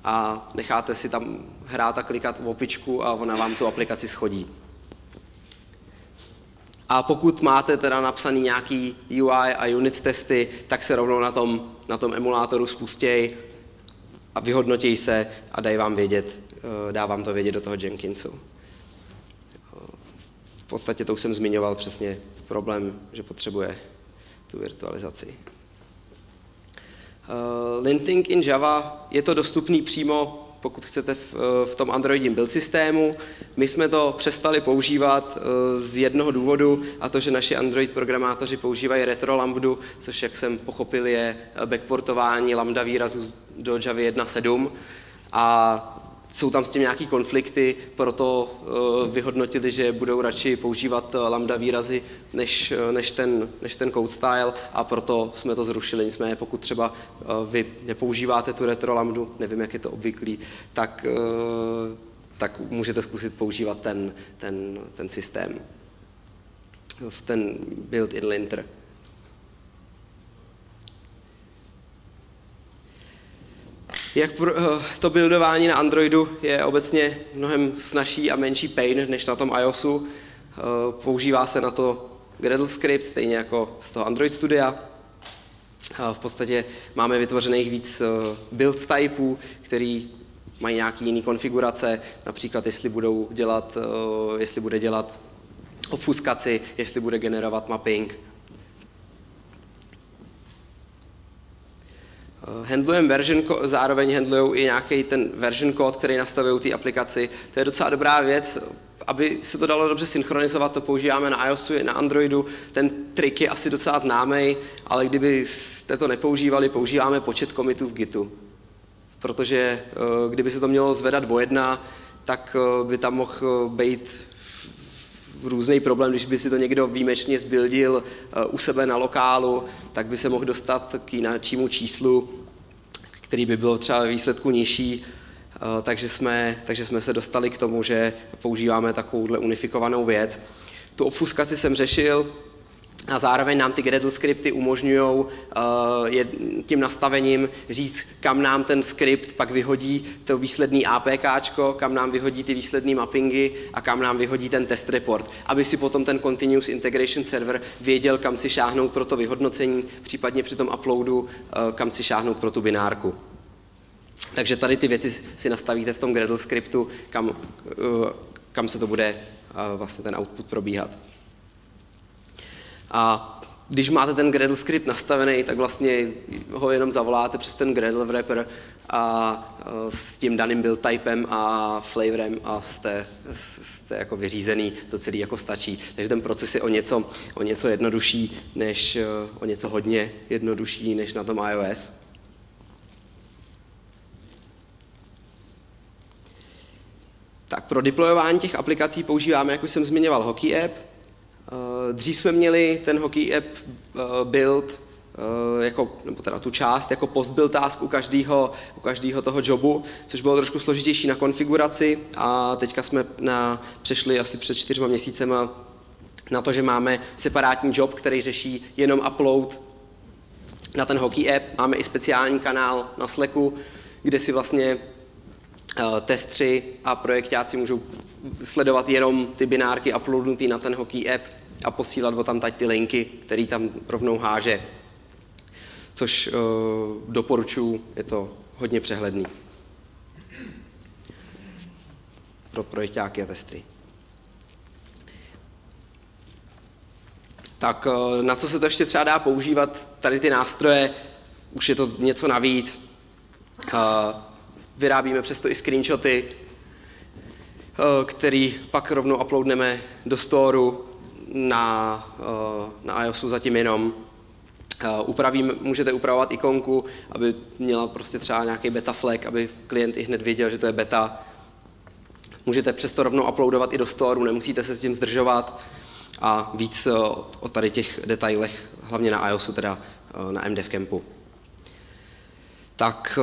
Speaker 2: a necháte si tam hrát a klikat v opičku a ona vám tu aplikaci schodí. A pokud máte teda napsaný nějaký UI a unit testy, tak se rovnou na tom emulátoru spustěj a vyhodnotí se a dá vám to vědět do toho Jenkinsu. V podstatě to už jsem zmiňoval přesně problém, že potřebuje tu virtualizaci. Linting in Java je to dostupný přímo, pokud chcete, v tom Androidovém build systému. My jsme to přestali používat z jednoho důvodu, a to, že naši Android programátoři používají retro lambdu, což, jak jsem pochopil, je backportování lambda výrazů do Java 1.7. A jsou tam s tím nějaký konflikty, proto vyhodnotili, že budou radši používat lambda výrazy než ten code style, a proto jsme to zrušili. Nicméně pokud třeba vy nepoužíváte tu retro lambdu, nevím, jak je to obvyklý, tak můžete zkusit používat ten systém, ten built-in linter. To buildování na Androidu je obecně mnohem snazší a menší pain než na tom iOSu. Používá se na to Gradle script, stejně jako z toho Android Studia. V podstatě máme vytvořených víc build typů, který mají nějaký jiný konfigurace, například jestli bude dělat obfuskaci, jestli bude generovat mapping. Zároveň handlují i nějaký ten version code, který nastavují té aplikaci. To je docela dobrá věc, aby se to dalo dobře synchronizovat, to používáme na iOSu i na Androidu. Ten trik je asi docela známý, ale kdybyste to nepoužívali, používáme počet commitů v Gitu. Protože kdyby se to mělo zvedat o jedna, tak by tam mohl být různý problém, když by si to někdo výjimečně zbuildil u sebe na lokálu, tak by se mohl dostat k jinému číslu, který by bylo třeba ve výsledku nižší, takže jsme se dostali k tomu, že používáme takovouhle unifikovanou věc. Tu obfuskaci jsem řešil a zároveň nám ty Gradle skripty umožňují tím nastavením říct, kam nám ten skript pak vyhodí to výsledný APKčko, kam nám vyhodí ty výsledné mappingy a kam nám vyhodí ten test report, aby si potom ten Continuous Integration Server věděl, kam si šáhnout pro to vyhodnocení, případně při tom uploadu, kam si šáhnout pro tu binárku. Takže tady ty věci si nastavíte v tom Gradle skriptu, kam se to bude vlastně ten output probíhat. A když máte ten Gradle script nastavený, tak vlastně ho jenom zavoláte přes ten Gradle wrapper a s tím daným build typem a flavorem a jste jako vyřízený, to celý jako stačí. Takže ten proces je o něco jednodušší, o něco hodně jednodušší než na tom iOS. Tak pro deployování těch aplikací používáme, jak už jsem zmiňoval, Hockey App. Dřív jsme měli ten Hockey App build, nebo teda tu část, jako post-build task u každého toho jobu, což bylo trošku složitější na konfiguraci, a teďka jsme přešli asi před 4 měsícema na to, že máme separátní job, který řeší jenom upload na ten Hockey App. Máme i speciální kanál na Slacku, kde si vlastně testři a projektáci můžou sledovat jenom ty binárky uploadnutý na ten Hockey App a posílat o tam ty linky, který tam rovnou háže. Což doporučuji, je to hodně přehledný pro projektáky a testry. Tak na co se to ještě třeba dá používat? Tady ty nástroje, už je to něco navíc. Vyrábíme přesto i screenshoty, který pak rovnou uploadneme do storu na iOSu zatím jenom. Můžete upravovat ikonku, aby měla prostě třeba nějaký beta flag, aby klient i hned věděl, že to je beta. Můžete přesto rovnou uploadovat i do storu, nemusíte se s tím zdržovat. A víc o tady těch detailech, hlavně na iOSu, teda na MDev Campu. Tak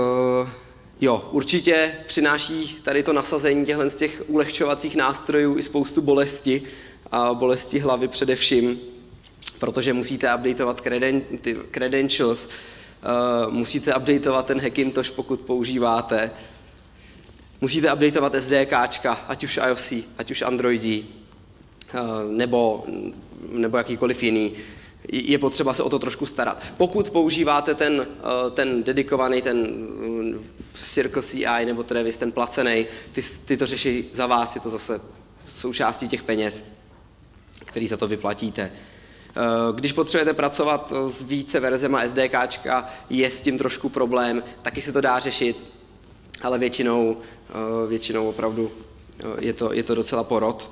Speaker 2: jo, určitě přináší tady to nasazení těchto z těch ulehčovacích nástrojů i spoustu bolesti, a bolesti hlavy především, protože musíte updateovat credentials, musíte updateovat ten Hackintosh, pokud používáte, musíte updateovat SDKčka, ať už iOS, ať už Androidí, nebo jakýkoliv jiný. je potřeba se o to trošku starat. Pokud používáte ten dedikovaný, ten Circle CI, nebo Travis, ten placený, ty to řeší za vás, je to zase součástí těch peněz, který za to vyplatíte. Když potřebujete pracovat s více verzema SDKčka, je s tím trošku problém, taky se to dá řešit, ale většinou opravdu je to docela porod.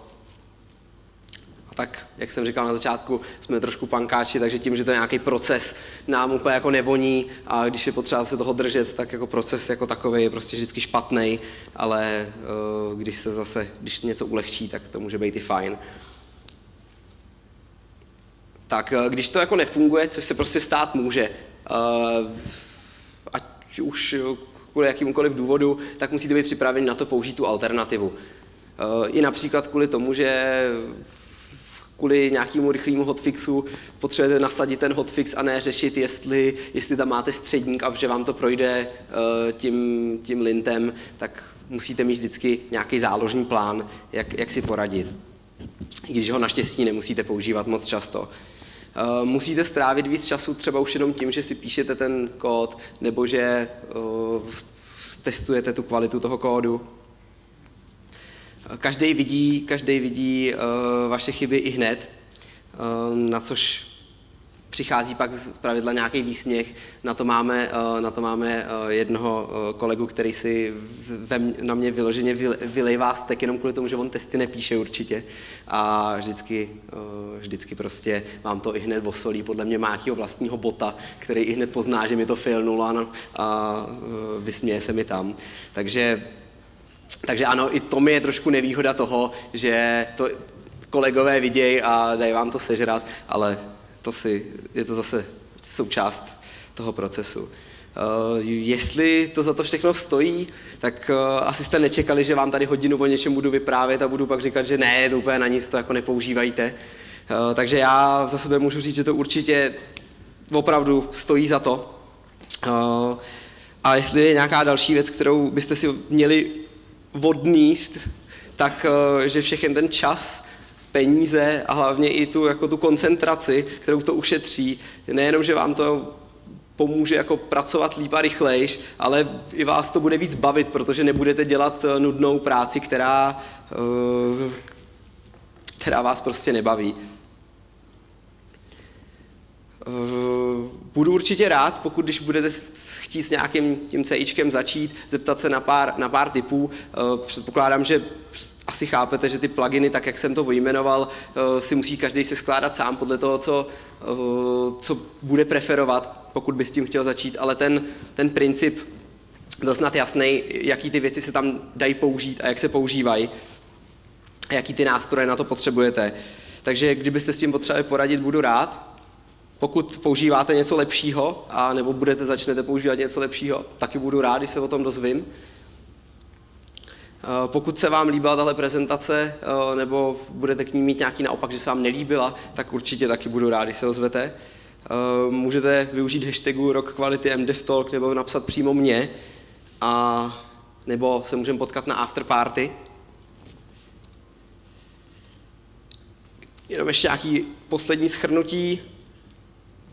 Speaker 2: A tak, jak jsem říkal na začátku, jsme trošku pankáči, takže tím, že to je nějaký proces, nám úplně jako nevoní a když je potřeba se toho držet, tak jako proces jako takový je prostě vždycky špatný, ale když něco ulehčí, tak to může být i fajn. Tak když to jako nefunguje, což se prostě stát může, ať už kvůli jakýmukoliv důvodu, tak musíte být připraveni na to použít tu alternativu. I například kvůli tomu, že kvůli nějakému rychlému hotfixu potřebujete nasadit ten hotfix a ne řešit, jestli tam máte středník a že vám to projde tím lintem, tak musíte mít vždycky nějaký záložní plán, jak si poradit. I když ho naštěstí nemusíte používat moc často. Musíte strávit víc času třeba už jenom tím, že si píšete ten kód, nebo že testujete tu kvalitu toho kódu. Každý vidí vaše chyby i hned, na což přichází pak zpravidla nějaký výsměch. Na to máme jednoho kolegu, který si na mě vyloženě vylejvá stek jenom kvůli tomu, že on testy nepíše určitě. A vždycky prostě vám to i hned osolí. Podle mě má nějakého vlastního bota, který i hned pozná, že mi to failnulo a vysměje se mi tam. Takže ano, i to mi je trošku nevýhoda toho, že to kolegové vidějí a dají vám to sežrat, ale je to zase součást toho procesu. Jestli to za to všechno stojí, tak asi jste nečekali, že vám tady hodinu o něčem budu vyprávět a budu pak říkat, že ne, to úplně na nic, to jako nepoužívajte. Takže já za sebe můžu říct, že to určitě opravdu stojí za to. A jestli je nějaká další věc, kterou byste si měli odníst, tak že všechen ten čas, peníze a hlavně i tu koncentraci, kterou to ušetří, nejenom, že vám to pomůže jako pracovat líp a rychlejš, ale i vás to bude víc bavit, protože nebudete dělat nudnou práci, která vás prostě nebaví. Budu určitě rád, když budete chtít s nějakým tím CIčkem začít, zeptat se na pár tipů. Předpokládám, že asi chápete, že ty pluginy, tak jak jsem to vyjmenoval, si musí každý se skládat sám podle toho, co bude preferovat, pokud by s tím chtěl začít, ale ten princip byl snad jasný, jaký ty věci se tam dají použít a jak se používají a jaký ty nástroje na to potřebujete. Takže kdybyste s tím potřebovali poradit, budu rád. Pokud používáte něco lepšího, a nebo začnete používat něco lepšího, taky budu rád, když se o tom dozvím. Pokud se vám líbila tahle prezentace, nebo budete k ní mít nějaký naopak, že se vám nelíbila, tak určitě taky budu rád, když se ozvete. Můžete využít hashtagu rockqualitymdevtalk nebo napsat přímo mě, nebo se můžeme potkat na afterparty. Jenom ještě nějaký poslední shrnutí.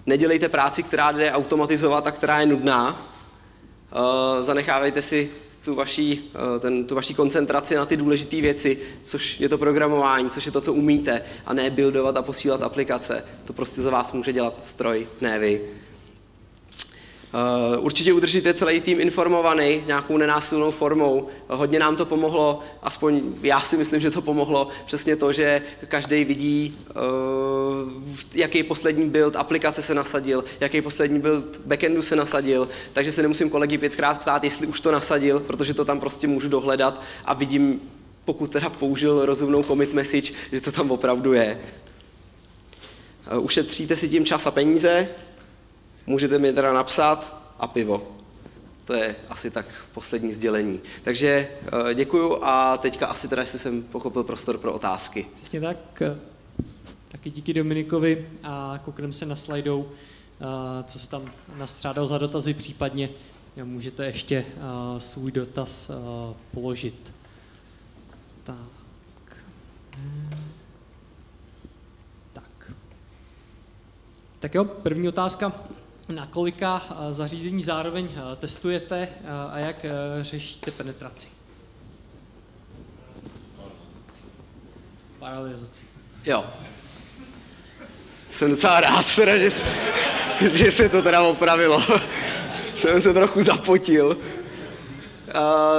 Speaker 2: Nedělejte práci, která jde automatizovat a která je nudná. Zanechávejte si tu vaší koncentraci na ty důležité věci, což je to programování, což je to, co umíte, a ne buildovat a posílat aplikace. To prostě za vás může dělat stroj, ne vy. Určitě udržíte celý tým informovaný nějakou nenásilnou formou. Hodně nám to pomohlo, aspoň já si myslím, že to pomohlo, přesně to, že každý vidí, jaký poslední build aplikace se nasadil, jaký poslední build backendu se nasadil, takže se nemusím kolegy 5krát ptát, jestli už to nasadil, protože to tam prostě můžu dohledat a vidím, pokud teda použil rozumnou commit message, že to tam opravdu je. Ušetříte si tím čas a peníze, můžete mi teda napsat a pivo. To je asi tak poslední sdělení. Takže děkuju a teďka asi teda, jestli jsem pochopil, prostor pro otázky.
Speaker 4: Přesně tak. Taky díky Dominikovi a koukneme se na slajdou, co se tam nastřádal za dotazy, případně můžete ještě svůj dotaz položit. Tak. Tak jo, první otázka. Na kolika zařízení zároveň testujete a jak řešíte penetraci? Paralelizaci.
Speaker 2: Jo. Jsem docela rád, teda, že se to teda opravilo. Jsem se trochu zapotil.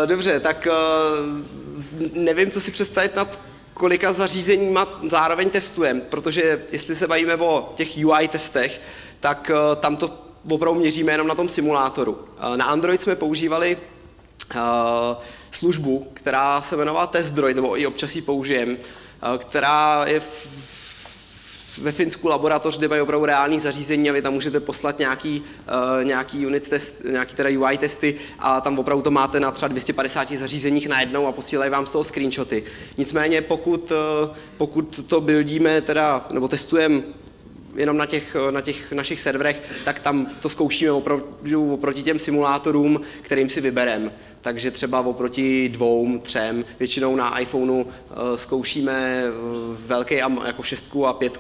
Speaker 2: Dobře, tak nevím, co si představit nad kolika zařízeníma zároveň testujeme, protože jestli se bavíme o těch UI testech, tak tam to opravdu měříme jenom na tom simulátoru. Na Android jsme používali službu, která se jmenovala TestDroid, nebo i občas ji použijeme, která je ve Finsku laboratoř, kde mají opravdu reální zařízení a vy tam můžete poslat nějaký unit test, nějaký teda UI testy a tam opravdu to máte na třeba 250 zařízeních najednou a posílají vám z toho screenshoty. Nicméně pokud to buildíme teda, nebo testujeme jenom na těch našich serverech, tak tam to zkoušíme opravdu oproti těm simulátorům, kterým si vybereme. Takže třeba oproti 2, 3, většinou na iPhoneu zkoušíme velký jako 6 a 5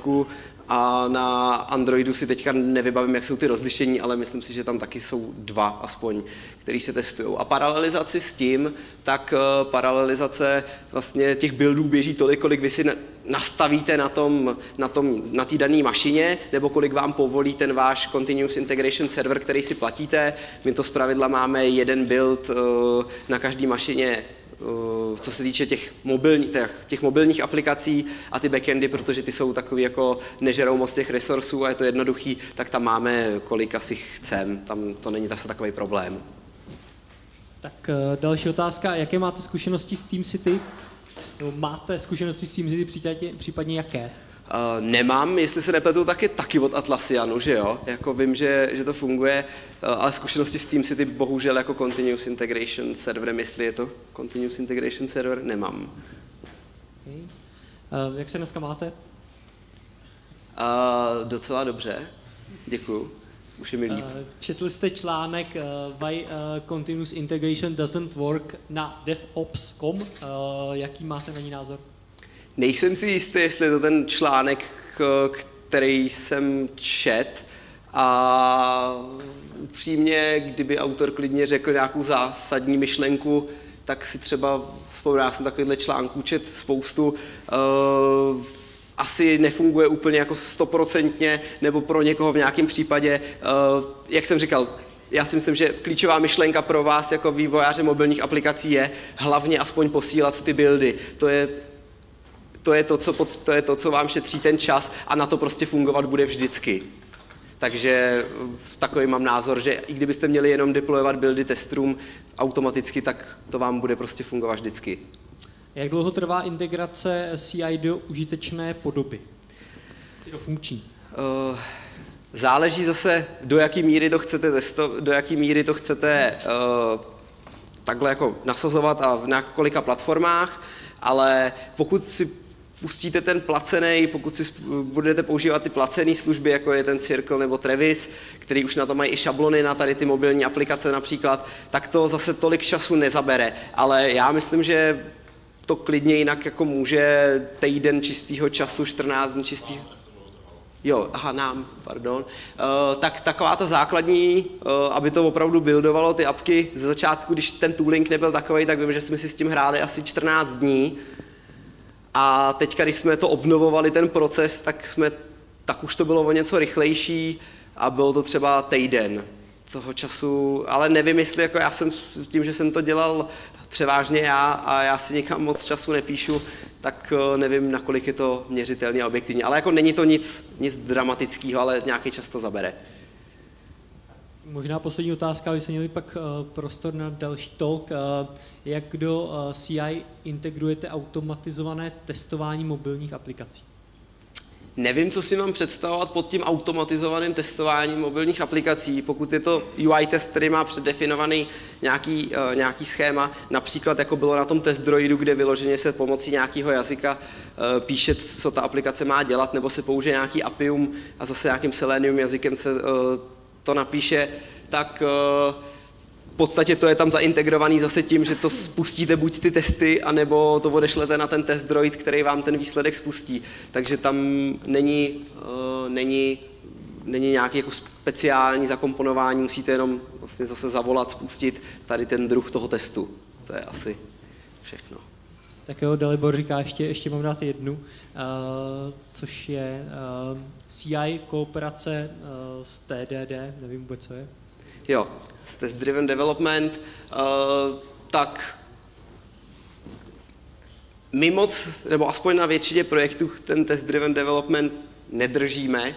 Speaker 2: a na Androidu si teďka nevybavím, jak jsou ty rozlišení, ale myslím si, že tam taky jsou 2 aspoň, který se testují. A paralelizaci s tím, tak paralelizace vlastně těch buildů běží tolik, kolik vy si nastavíte na té dané mašině, nebo kolik vám povolí ten váš Continuous Integration Server, který si platíte. My to zpravidla máme jeden build na každé mašině, co se týče těch mobilních aplikací a ty backendy, protože ty jsou takový jako nežerou moc těch resursů a je to jednoduchý, tak tam máme kolik asi chcem, tam to není zase takový problém.
Speaker 4: Tak další otázka, jaké máte zkušenosti s TeamCity? Máte zkušenosti s TeamCity, případně jaké?
Speaker 2: Nemám, jestli se nepletu, taky od Atlassianu, že jo? Jako vím, že to funguje, ale zkušenosti s TeamCity bohužel jako Continuous Integration Serverem, jestli je to Continuous Integration Server, nemám.
Speaker 4: Okay. Jak se dneska máte?
Speaker 2: Docela dobře, děkuju. Už je mi líp.
Speaker 4: Četli jste článek Why Continuous Integration Doesn't Work na devops.com. Jaký máte na ní názor?
Speaker 2: Nejsem si jistý, jestli je to ten článek, který jsem čet a upřímně, kdyby autor klidně řekl nějakou zásadní myšlenku, tak si třeba vzpomínám, jsem takovýhle článků čet spoustu, asi nefunguje úplně jako 100%, nebo pro někoho v nějakém případě, jak jsem říkal, já si myslím, že klíčová myšlenka pro vás jako vývojáře mobilních aplikací je hlavně aspoň posílat ty buildy. To je to, co vám šetří ten čas a na to prostě fungovat bude vždycky. Takže takový mám názor, že i kdybyste měli jenom deployovat buildy testrům automaticky, tak to vám bude prostě fungovat vždycky.
Speaker 4: Jak dlouho trvá integrace CI do užitečné podoby? Do funkční?
Speaker 2: Záleží zase, do jaký míry to chcete takhle jako nasazovat a na kolika platformách, ale pokud si pustíte ten placený, pokud si budete používat ty placené služby, jako je ten Circle nebo Travis, který už na to mají i šablony na tady ty mobilní aplikace například, tak to zase tolik času nezabere. Ale já myslím, že to klidně jinak jako může týden čistého času, 14 dní čistého. Jo, pardon. Tak taková ta základní, aby to opravdu buildovalo ty apky ze začátku, když ten tooling nebyl takový, tak vím, že jsme si s tím hráli asi 14 dní. A teďka, když jsme to obnovovali, ten proces, tak už to bylo o něco rychlejší a bylo to třeba týden toho času, ale nevím, jestli jako já jsem s tím, že jsem to dělal převážně já a já si nikam moc času nepíšu, tak nevím, nakolik je to měřitelně a objektivně. Ale jako není to nic dramatického, ale nějaký čas to zabere.
Speaker 4: Možná poslední otázka, aby se měli pak prostor na další talk. Jak do CI integrujete automatizované testování mobilních aplikací?
Speaker 2: Nevím, co si mám představovat pod tím automatizovaným testováním mobilních aplikací, pokud je to UI test, který má předdefinovaný nějaký schéma, například jako bylo na tom TestDroidu, kde vyloženě se pomocí nějakého jazyka píše, co ta aplikace má dělat, nebo se použije nějaký Appium a zase nějakým Selenium jazykem se to napíše, tak v podstatě to je tam zaintegrovaný zase tím, že to spustíte buď ty testy, anebo to odešlete na ten TestDroid, který vám ten výsledek spustí. Takže tam není není nějaký jako speciální zakomponování, musíte jenom vlastně zase zavolat, spustit tady ten druh toho testu. To je asi všechno.
Speaker 4: Tak jo, Dalibor říká, ještě mám dát jednu, což je CI kooperace s TDD, nevím vůbec, co je.
Speaker 2: Jo, s Test Driven Development, tak my moc, nebo aspoň na většině projektů ten Test Driven Development nedržíme,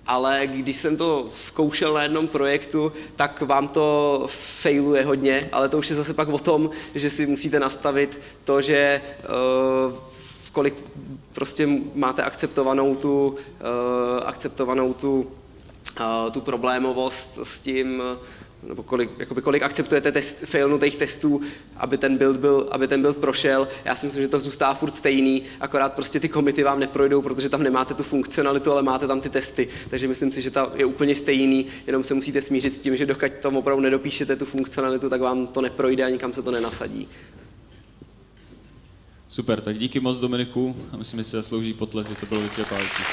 Speaker 2: ale když jsem to zkoušel na jednom projektu, tak vám to failuje hodně, ale to už je zase pak o tom, že si musíte nastavit to, že kolik prostě máte akceptovanou tu problémovost s tím, nebo kolik akceptujete failnutých testů, aby ten build prošel. Já si myslím, že to zůstává furt stejný, akorát prostě ty commity vám neprojdou, protože tam nemáte tu funkcionalitu, ale máte tam ty testy. Takže myslím si, že to je úplně stejný, jenom se musíte smířit s tím, že dokud tam opravdu nedopíšete tu funkcionalitu, tak vám to neprojde a nikam se to nenasadí.
Speaker 1: Super, tak díky moc Dominiku a myslím, že si zaslouží potlesk, že to bylo vyčerpávající.